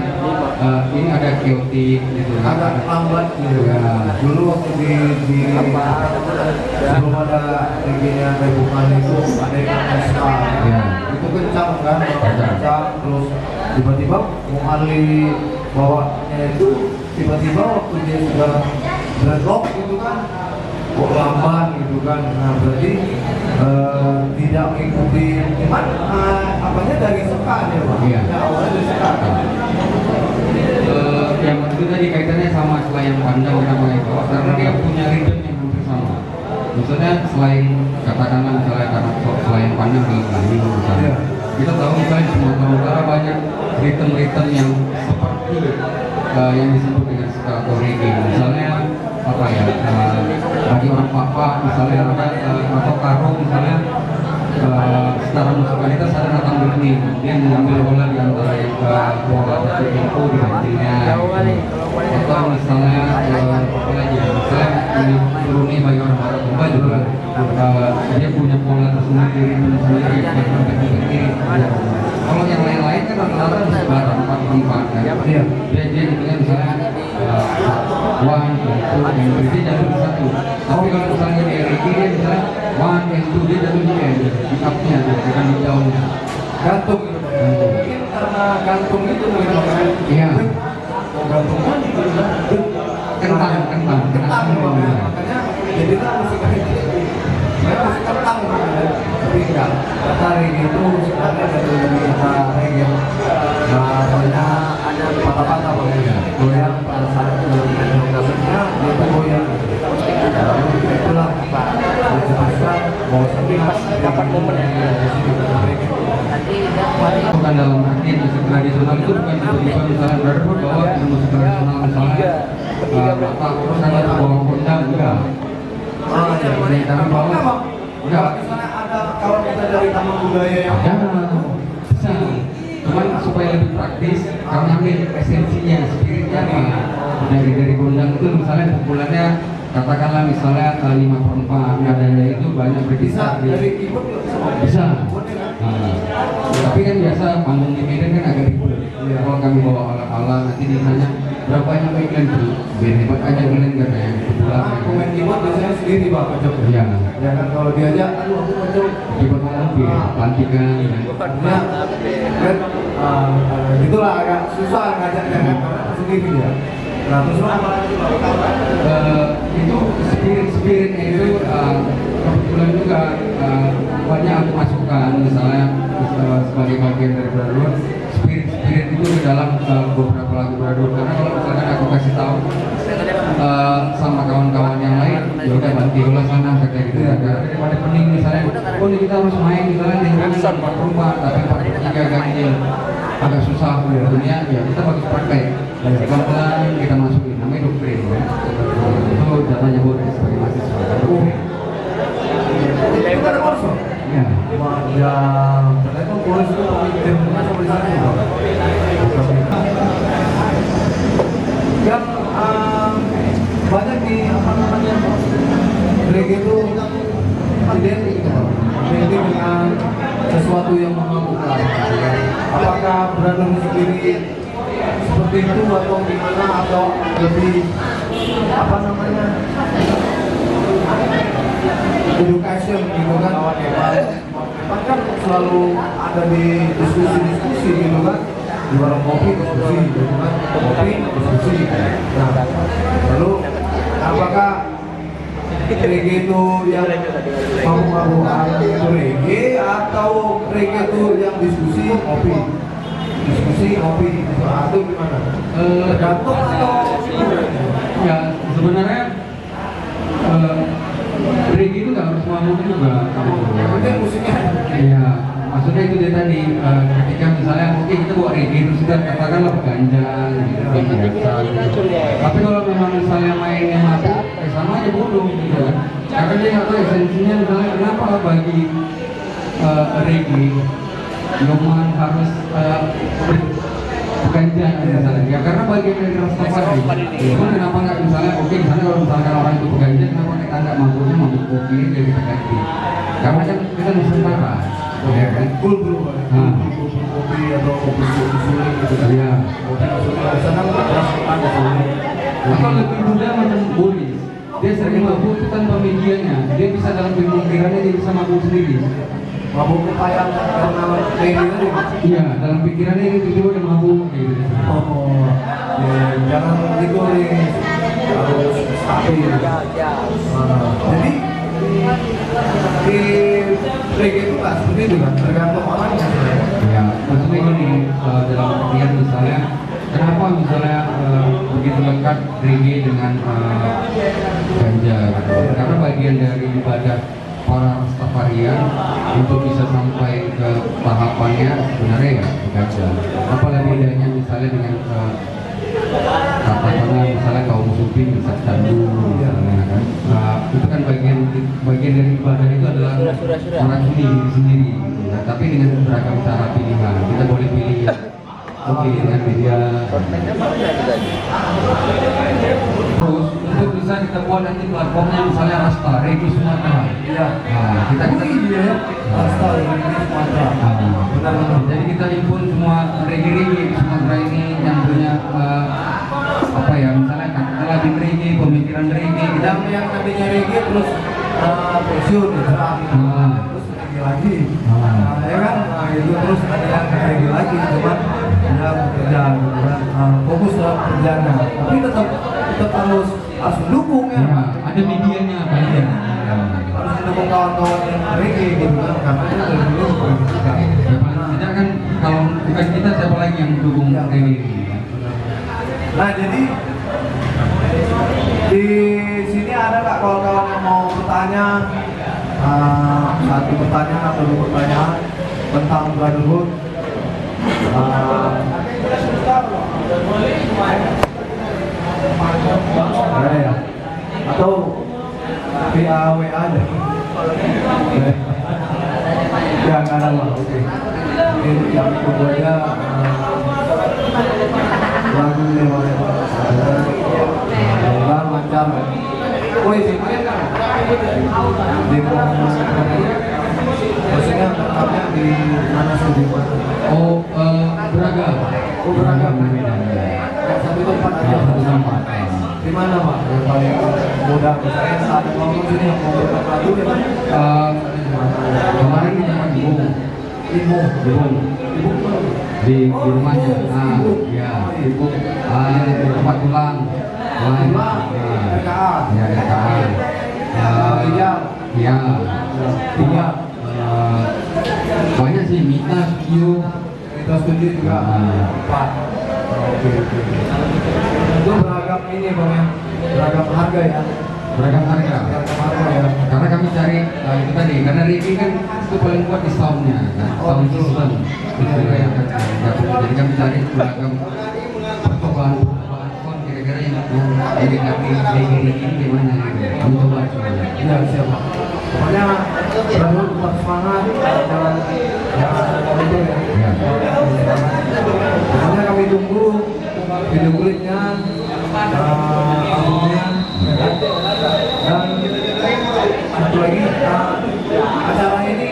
ini ada chaotic gitu, Agak lambat gitu ya. Dulu waktu di sebelum ada reggae-nya Rebukan itu ada yang SK. Ya. Itu kencang kan, kencang terus tiba-tiba Bung Ali bawanya itu tiba-tiba waktu dia sudah dreadlock gitu kan, kok lambat gitu kan. Nah berarti tidak mengikuti cuman apanya dari SK ya Pak. Iya. Ya, awalnya dari SK. Yang itu tadi kaitannya sama selain pandang kita pakai bawah karena dia punya rhythm yang hampir sama. Maksudnya selain katakanlah misalnya karena selain pandang dalam Melayu misalnya, kita tahu misalnya di Sumatera Utara banyak rhythm yang seperti yang disebut dengan ska atau reggae. Misalnya apa ya, bagi orang Papua misalnya ada atau Karo misalnya, secara musikalitas ada datang benih, dia mengambil bola di antara yang bola satu tempo di gantinya, atau misalnya apa lagi ya, misalnya ini Brunei bagi orang Barat Sumba juga dia punya pola tersendiri sendiri yang berpikir. Kalau yang lain-lain kan rata-rata di sebaran 4/4 kan, dia intinya misalnya one, two, yang berarti jatuh di satu. Tapi kalau misalnya di reggae dia misalnya one and two dia jatuh di end, di up-nya, bukan di down-nya. Gantung gitu. Mungkin karena gantung itu kan. Iya. Gantungnya Kentang. makanya jadi kan musik reggae mereka musik kentang gitu. Tapi enggak, kata reggae itu sebenarnya dari kata reggae banyak ada patah-patah goyang pada saat gasnya dia itu goyang. Itulah dijelaskan bahwa dapat momen Bukan dalam artian musik tradisional itu bukan tiba-tiba misalnya Brotherhood bahwa dengan musik tradisional misalnya apa misalnya bawa kondang enggak. Karena bahwa enggak. Misalnya ada kalau kita dari taman budaya yang Bisa. Cuman supaya lebih praktis, kami ambil esensinya, spiritnya apa. Dari gondang itu misalnya pukulannya katakanlah misalnya 5/4, nadanya itu banyak berkisar dari keyboard bisa. Tapi kan biasa panggung di Medan kan agak ribet. Kalau kami bawa alat-alat nanti ditanya berapa yang mau iklan tuh, biar hebat aja kalian katanya. pemain keyboard biasanya sendiri Pak Pecok. Iya. Ya kan kalau diajak, aduh aku Pecok. Hebat mobil, pelantikan. Ya, kan, itulah agak susah ngajaknya kan karena sendiri dia. Nah terus apa lagi Pak? Itu spiritnya itu kebetulan juga banyak aku masukkan misalnya sebagai bagian dari Brotherhood. Spirit itu di dalam beberapa lagu Brotherhood, karena kalau misalkan aku kasih tahu sama kawan-kawan yang lain, ya udah bantu lah sana kayak gitu ya. Daripada pening misalnya, oh ini kita harus main misalnya di rumah tapi 4/3 ganjil agak susah dunia, ya kita bagus praktek. Pelan-pelan kita masukin, namanya doktrin ya. Itu jatahnya buat sebagai mahasiswa. Doktrin. Itu ada kursus. Ya. Yang ternyata polis itu pemimpinnya sama di sana juga. Yang banyak di apa namanya reggae itu identik dengan sesuatu yang memabukkan. Apakah Brotherhood sendiri seperti itu atau gimana, atau lebih apa namanya education gitu kan? Kan selalu ada di diskusi gitu kan, di warung kopi diskusi gitu kan, kopi diskusi. Nah, lalu apakah reggae itu yang mabuk-mabukan itu reggae atau gimana? Eh, Tergantung atau Ya sebenarnya reggae itu nggak harus mabuk juga. yang penting musiknya? Iya, maksudnya itu dia tadi ketika misalnya oke kita bawa reggae terus kita katakanlah peganjang gitu, biasa gitu. Tapi kalau memang misalnya mainnya mabuk, sama aja bodoh gitu kan. Karena dia nggak tahu esensinya misalnya kenapa bagi reggae Nyoman harus peganjang misalnya. Ya karena bagian dari Rastafari. Cuma kenapa nggak misalnya oke misalnya kalau misalkan orang itu peganjang kenapa kita nggak mabuknya mabuk kopi jadi kita ganti. Karena kan kita Nusantara. Ya kan? Full bro, kopi atau kopi suling gitu kan? Iya. Kopi suling di sana ada suling. Atau lebih mudah macam Boris. Dia sering mabuk itu tanpa medianya. Dia bisa dalam pemikirannya dia bisa mabuk sendiri. Mabuk kepayang karena reggae tadi. Iya, dalam pikirannya ini tiba-tiba dia mabuk gitu. Oh, ya, jangan itu nih harus stabil. Jadi di reggae itu nggak seperti itu kan, tergantung orangnya sebenarnya. Ya, maksudnya gini dalam artian misalnya kenapa misalnya begitu lekat reggae dengan ganja gitu. Karena bagian dari ibadah para Rastafarian untuk bisa sampai ke tahapannya sebenarnya ya ganja. Apa bedanya misalnya dengan katakanlah misalnya kaum sufi misal candu misalnya kan. Itu kan bagian dari ibadah itu adalah meracuni diri sendiri gitu, kan. Tapi dengan beragam cara pilihan kita boleh pilih ya oke dengan media terus untuk bisa kita buat nanti platformnya misalnya Rasta Reggae Sumatera. Iya. Nah, kita Iya, Rasta ini Sumatera. benar-benar. Jadi kita impun semua reggae di Sumatera ini yang punya apa ya misalnya katakanlah di reggae, pemikiran reggae kita Yang tadinya reggae terus pensiun ya, terus reggae lagi. Nah, ya kan, nah, itu terus ada yang reggae lagi, cuman ya bekerja gitu kan, fokus dalam kerjanya. Tapi tetap harus mendukung ya. ya, ada medianya apa ya. Harus mendukung kawan-kawan yang reggae gitu kan, karena itu dari dulu seperti itu kan. Ya, paling tidak kan kalau bukan kita siapa lagi yang dukung reggae ini. Nah jadi di sini ada nggak kawan-kawan yang mau bertanya, satu pertanyaan atau dua pertanyaan tentang Brotherhood? Ada ya? Atau via WA aja? Ya nggak ada lah, oke. Ini yang kedua aja lagu lewat lancar. Woi, di maksudnya tempatnya di mana sih di mana? Oh, beragam. Oh, beragam. Ya. Satu tempat aja. Ya, satu tempat. Di mana Pak? Yang paling mudah misalnya ada ngomong sini yang mau buat lagu ya Pak? Kemarin di tempat Ibu. di rumahnya. Nah, ya, Ibu. di tempat pulang. Pulang, RKA. Ya, RKA. Iya. Ya, Tiga. banyak sih Mita, Q. Kita setuju juga. Empat. Oke. Itu beragam ini Bang ya. Beragam harga ya. Beragam harga. Beragam harga ya. Karena kami cari itu tadi, karena reggae kan itu paling kuat di soundnya kan, sound system itu yang akan jadi kami cari beragam percobaan sound kira-kira yang mendekati reggae ini gimana gitu. Kami coba semuanya. Iya siapa. Pokoknya Brotherhood tetap semangat. Jangan itu ya. Ya. Pokoknya kami tunggu video klipnya, albumnya, ya kan? Dan satu lagi acara ini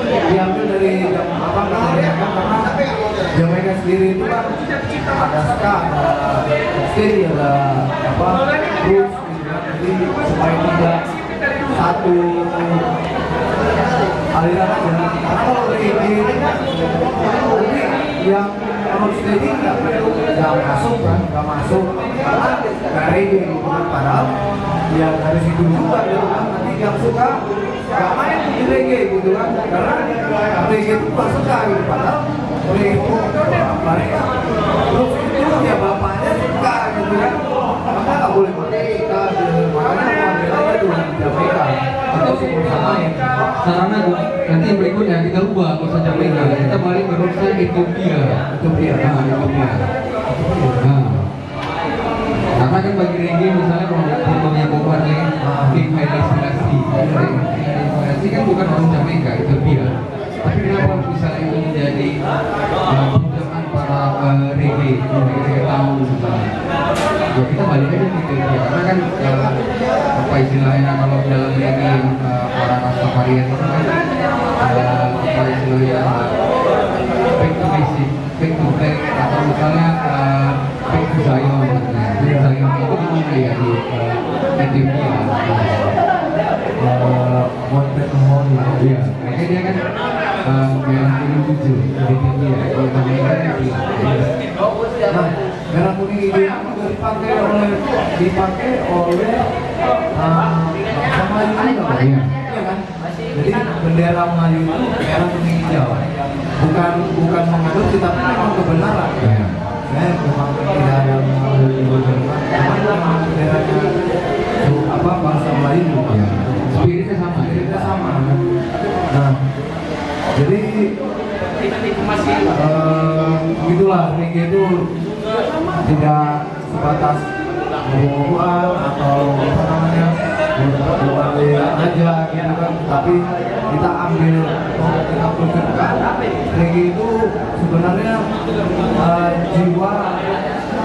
diambil dari apa namanya karena Jamaica sendiri itu kan ada ska, ada steady, ada apa blues gitu kan. Jadi supaya tidak satu aliran aja. Karena kalau reggae ini kan nanti yang harus steady nggak masuk kan, nggak masuk karena nggak reggae gitu kan. Padahal ya dari situ juga gitu kan. Nanti yang suka nggak main di reggae gitu kan, karena reggae itu bukan suka gitu, padahal reggae itu mereka terus itu ya bapaknya suka gitu kan, maka nggak boleh pakai kita gitu. Makanya mau ambil aja tuh di Jamaika atau sebelum main. Sarana nanti yang berikutnya kita ubah nggak usah Jamaika, kita balik ke rootsnya Ethiopia. Ethiopia. Ethiopia. Nah, karena kan bagi reggae misalnya kalau contohnya Bob Marley, King Haile Selassie kan bukan orang Jamaika, Ethiopia. Tapi kenapa misalnya itu menjadi budakan para reggae tahun misalnya? Ya kita balik aja ke Ethiopia, karena kan apa istilahnya kalau dalam reggae para Rastafarian itu kan apa istilahnya back to basic, back to black, atau misalnya back to Zion. Zion itu gimana ya di Ethiopia? Buat pertemuan Iya, makanya dia kan merah kuning tujuh di Ethiopia. Kalau Jamaika kan Nah, merah kuning ini juga dipakai oleh sama ini kan? Iya. Iya kan? Jadi bendera Melayu itu merah kuning hijau. Bukan mengadopsi tapi memang kebenaran. Iya. Saya memang tidak ada memang benderanya apa bangsa Melayu. Iya. Spiritnya sama. Spiritnya sama. Nah, jadi begitulah reggae itu tidak sebatas hubungan atau apa namanya bukan aja gitu kan, tapi kita ambil kita tunjukkan reggae itu sebenarnya jiwa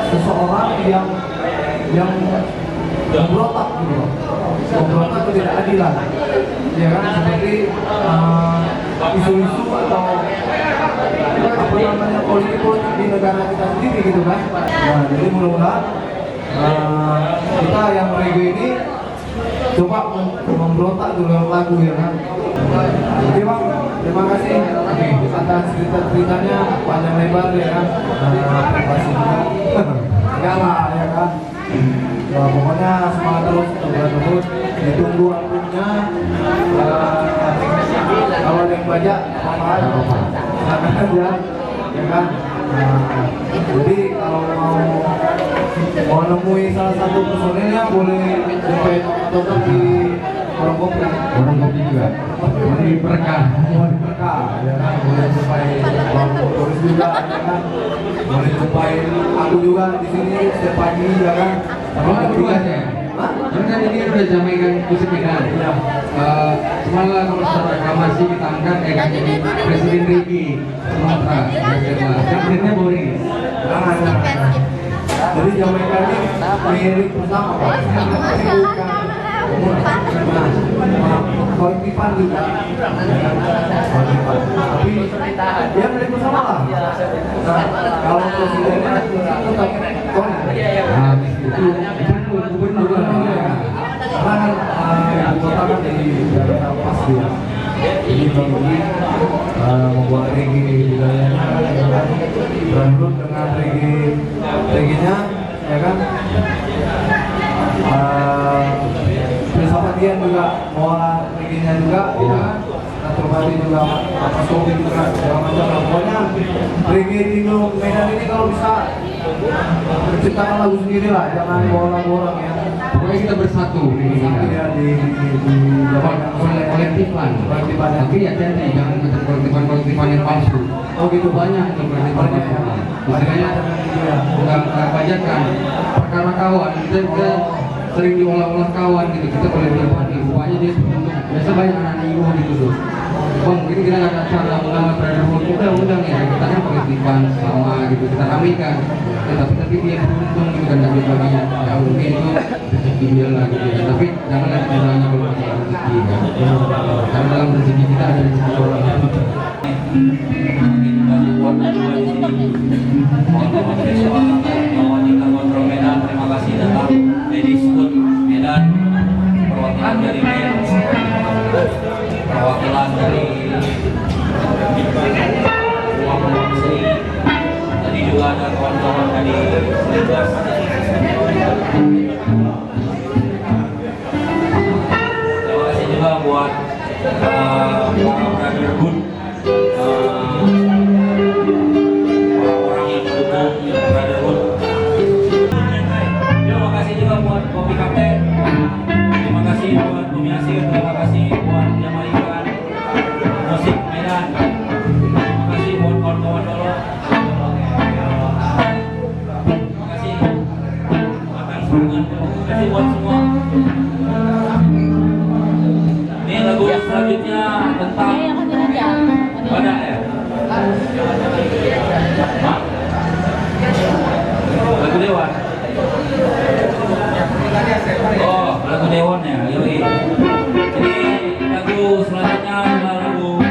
seseorang yang memberontak gitu loh, memberontak ketidakadilan, ya kan, seperti isu-isu atau apa namanya politik di negara kita sendiri gitu kan. Nah, jadi mudah-mudahan kita yang reggae ini coba memberontak dengan lagu ya kan. Oke Bang, terima kasih atas cerita-ceritanya panjang lebar ya kan. Terima kasih juga. Enggak lah ya kan. Nah, pokoknya semangat terus, terus ditunggu albumnya. Kalau ada yang baca apa-apa silakan aja ya kan. Jadi kalau mau nemui salah satu personilnya boleh sampai atau di warung kopi. Orang kopi juga. Di Perkah. Mau di Perkah ya kan, boleh sampai warung kopi juga ya kan. Boleh sampai aku juga di sini setiap pagi ya kan. Kalau berdua aja. Karena kan ini udah Jamaika musik Medan. Semalam kalau secara reklamasi kita angkat kan jadi Presiden Reggae Sumatera. Presidennya Boris. Jadi Jamaika ini milik bersama Pak. Kolektifan juga. Tapi dia milik bersama lah. Nah, kalau presidennya tetap Itu gubernur. karena kan kota kan di daerah pas dia. Jadi bagi membuat reggae budayanya berambut dengan reggae-nya ya kan. Filsafat dia juga bawa reggae-nya juga ya kan. Terpati juga apa sobi juga segala macam. Pokoknya reggae di Medan ini kalau bisa menciptakan lagu sendiri lah, jangan bawa lagu orang ya. Pokoknya kita bersatu ini Ya di kolektifan. Tapi ya jangan jangan macam kolektifan yang palsu. Oh gitu. Banyak tuh kolektifan palsu. Misalnya nggak bajakan perkara kawan kita sering diolah-olah kawan gitu, kita kolektifan rupanya dia bentuk biasa banyak anak ibu gitu tuh. Bang, ini kita nggak ada acara mengangkat brotherhood, undang ya, kita kan kolektifan sama gitu, kita ramekan. Tapi dia beruntung gitu kan dari baginya, ya mungkin itu rezeki dia lah gitu ya. Tapi janganlah kiranya kalau masalah rezeki kan, karena dalam rezeki kita ada rezeki orang. Begitu banyak warna juga di sini. Mohon maaf ya soal Mawajika Kontrol Medan. Terima kasih datang Ladies Food Medan, perwakilan dari Men, perwakilan dari ruang seni. Tadi juga ada kawan-kawan dari Seligas. Terima kasih juga buat brotherhood, orang-orang yang mendukung brotherhood. Terima kasih juga buat Kopi Kapten, terima kasih buat Bumi Asir, terima kasih buat Jamaikan Musik Medan, terima kasih buat kawan-kawan Dolo, terima kasih makan serangan, terima kasih buat semua. Ini lagu selanjutnya tentang pada ya. Hah? Lagu Dewan. Oh, lagu Dewan ya, yoi. Jadi lagu selanjutnya adalah lagu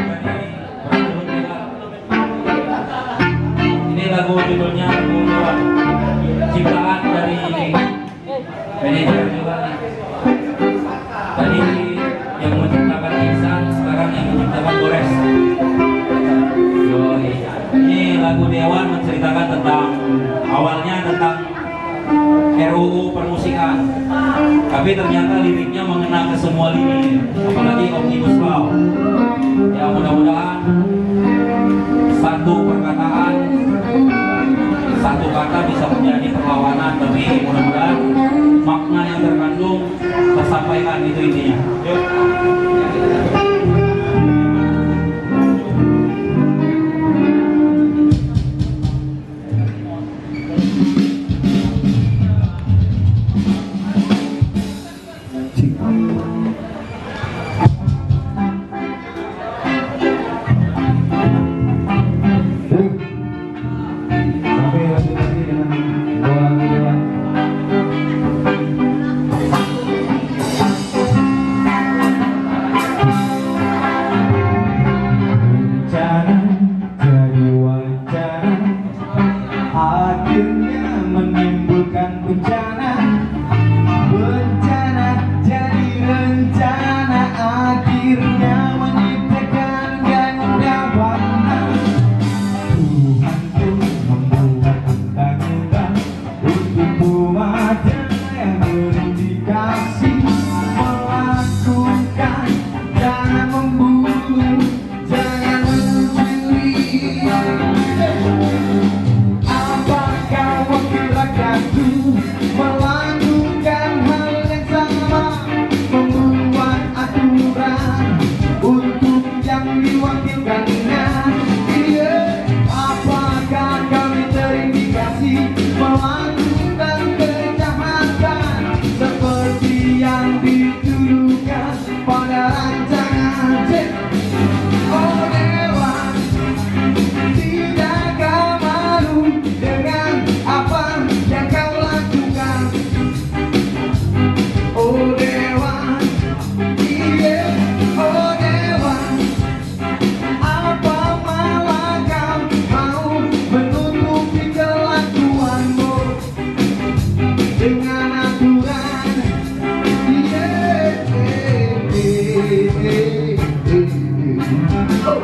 ini lagu judulnya lagu Dewan, ciptaan dari manajer juga nih. Tadi yang menciptakan Ihsan, sekarang yang menciptakan Gores. Yoi. Ini lagu Dewan menceritakan tentang awalnya tentang RUU permusikan, tapi ternyata liriknya mengena ke semua lini, apalagi Omnibus Law. Ya mudah-mudahan satu perkataan, satu kata bisa menjadi perlawanan, tapi mudah-mudahan makna yang terkandung tersampaikan, itu intinya. Yuk. Sampai lanjut lagi dengan dua lagu Dewan. Bencana jadi wacana, akhirnya menimbulkan bencana. Bencana jadi rencana, akhirnya menciptakan gangguan. Tuhan pun membuat undang-undang untuk umat yang berindikasi melakukan, jangan membunuh, jangan mencuri. Apakah wakil rakyatku melakukan hal yang sama, membuat aturan untuk yang diwakilkannya? Iya, apakah kami terindikasi melakukan kejahatan seperti yang dituduhkan pada rancangan? Oh Dewan, tidakkah malu dengan apa yang kau lakukan? Oh Dewan, iya, oh Dewan, apa malah kau mau menutupi kelakuanmu dengan aturan? Iya, oh.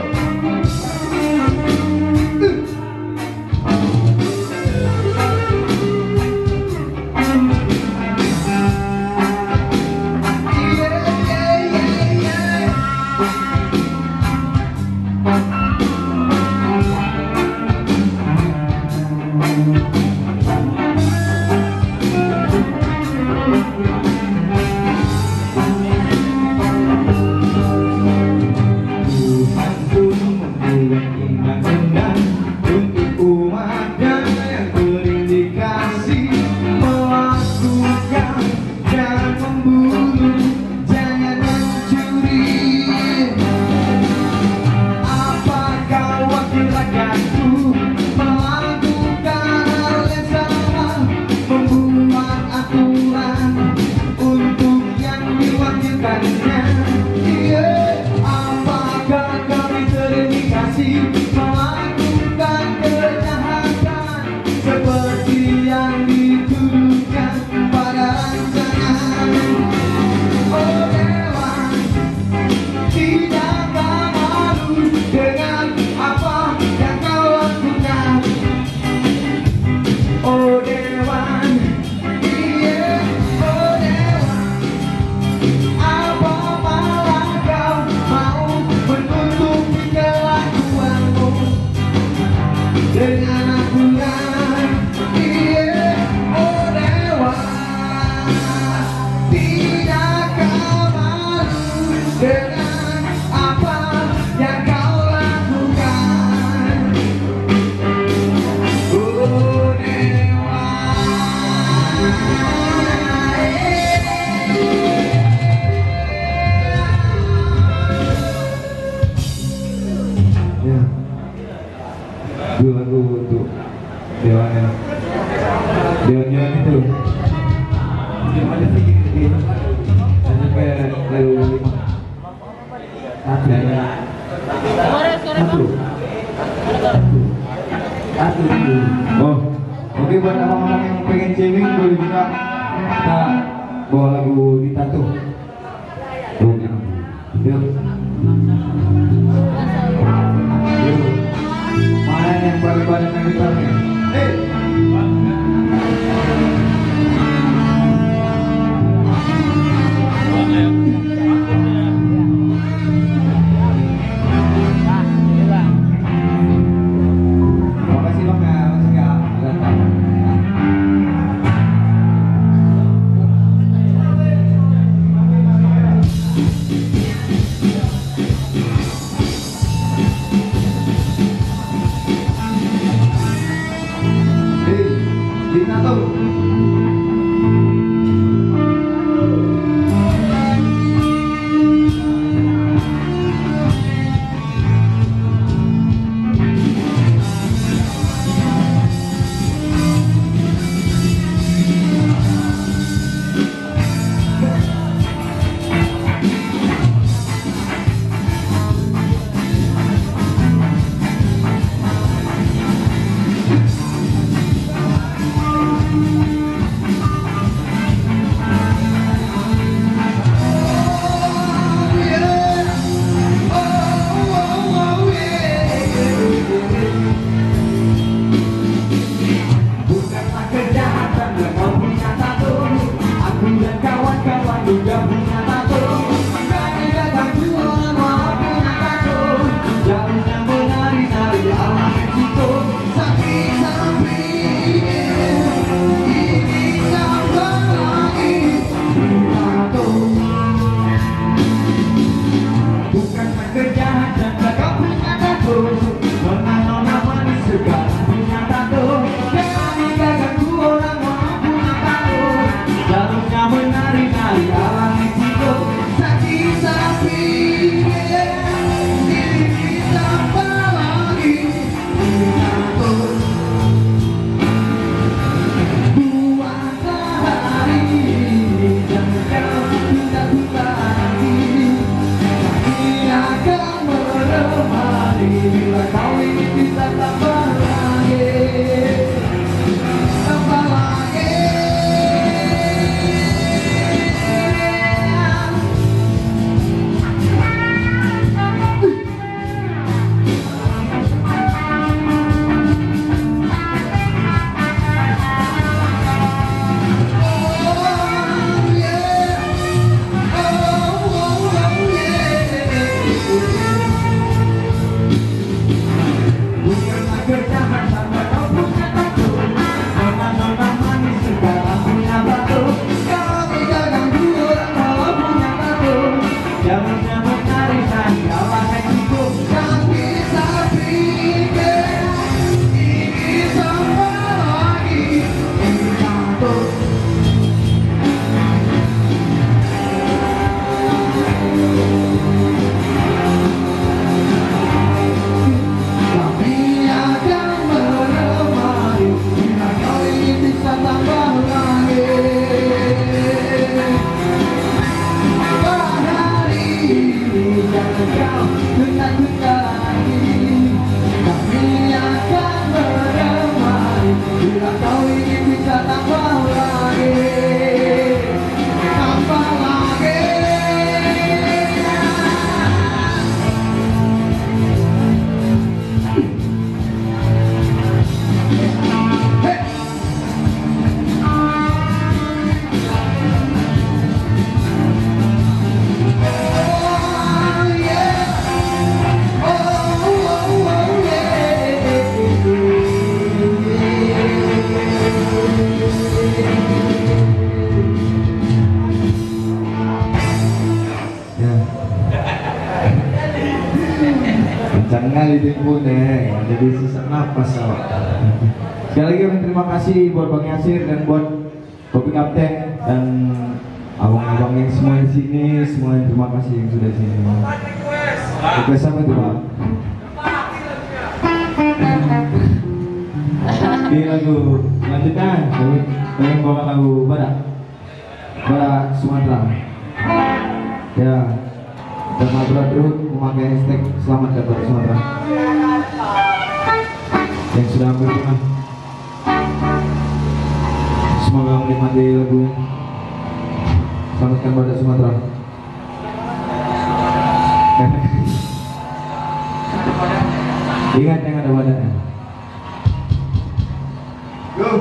Tuhan pun membuat undang-undang untuk umatnya yang berindikasi melakukan, jangan membunuh, jangan mencuri. Apakah wakil rakyatku melakukan hal yang sama, membuat aturan untuk yang diwakilkannya? Iya, apakah kami terindikasi melakukan kejahatan seperti yang dituduhkan pada rancangan? Oh Dewan, tidakkah malu dengan apa yang kau lakukan? Oh Dewan, iya, oh Dewan, apa malah kau mau menutupi dua lagu untuk dewan itu. Ada sedikit sampai lagu 5. Oh, oke, buat abang-abang yang pengen jamming boleh juga kita bawa lagu di tato. Yuk. Mana yang paling yang gitarnya? Makasih bang ya, masih nggak datang. Di tato. Bukanlah kejahatan dan kau punya tato. Aku dan kawan-kawan juga punya tato. Kami datang semua mau punya tato. Jalurnya menari-nari ala Meksiko. Sapi-sapi ini siapa lagi tato. Bukanlah kejahatan dan kau punya tato. Nona-nona manis sekarang punya tato. Jalurnya menari-nari ala Meksiko. Sapi-sapi ini siapa lagi tato. Buatlah hari ini jangan kau tunda-tunda nanti. Kami akan menemani bila kau ingin bisa tambah lagi. Tambah lagi. Bukanlah kejahatan dan kau punya tato. Nona-nona manis sekarang punya tato. Kami dagang dua orang kalau punya tato. Jalurnya menari-nari ala Meksiko. Sapi-sapi ini siapa lagi tato. Kami akan menemani bila kau ingin bisa tambah lagi. Pada hari ini jangan kau tunda-tunda lagi. Kami akan menemani bila kau ingin bisa tambah lagi. Tambah lagi. Kencang kali timbunya, jadi sesak napas awak. Sekali lagi kami terima kasih buat Bang Yasir dan buat Kopi Kapten dan abang-abang yang semua di sini, semuanya terima kasih yang sudah di sini. Request apa itu Bang? Di lagu selanjutnya kalian bawa lagu Badak Sumatera. Ya, dan Madura Drut memakai hashtag selamat Badak Sumatera yang sudah hampir punah. Semoga menikmati lagunya. Selamatkan Badak Sumatera. Ingat yang ada badaknya. Go.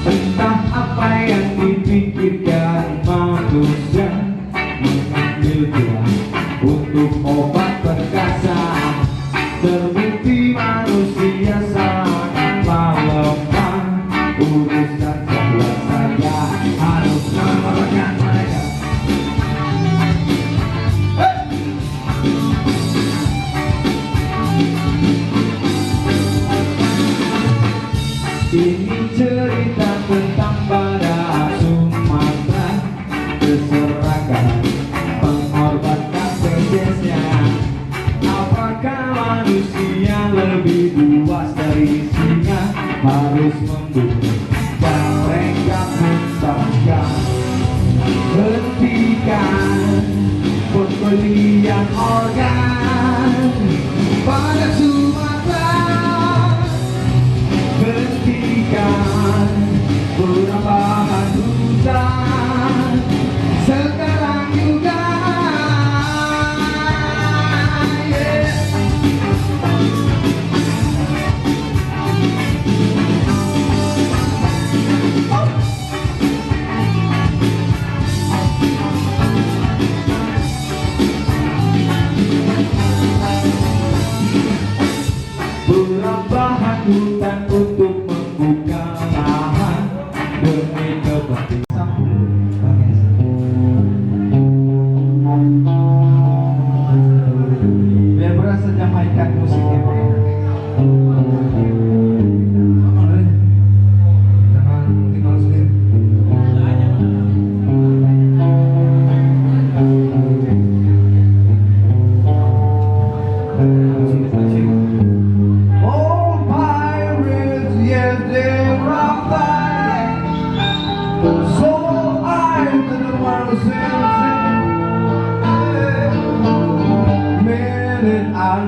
Entah apa yang dipikirkan manusia mengambil dia untuk obat perkasa. Terbukti manusia sangatlah lemah. Urusan sebelah saja harus mengalahkan mereka. Ini cerita tentang Badak Sumatera, keserakahan, pengorbanan spesiesnya. Apakah manusia lebih buas dari singa, harus membunuh dan mereka muntahkan? Hentikan pembelian organ pada Sumatera. Hentikan perambahan hutan sekarang juga. Perambahan hutan untuk membuka lahan demi kepentingan. Biar berasa jamaikan musiknya. Jangan tinggal sendiri. Oh, pirates, yes, they rob back. So I to the mercy. Men and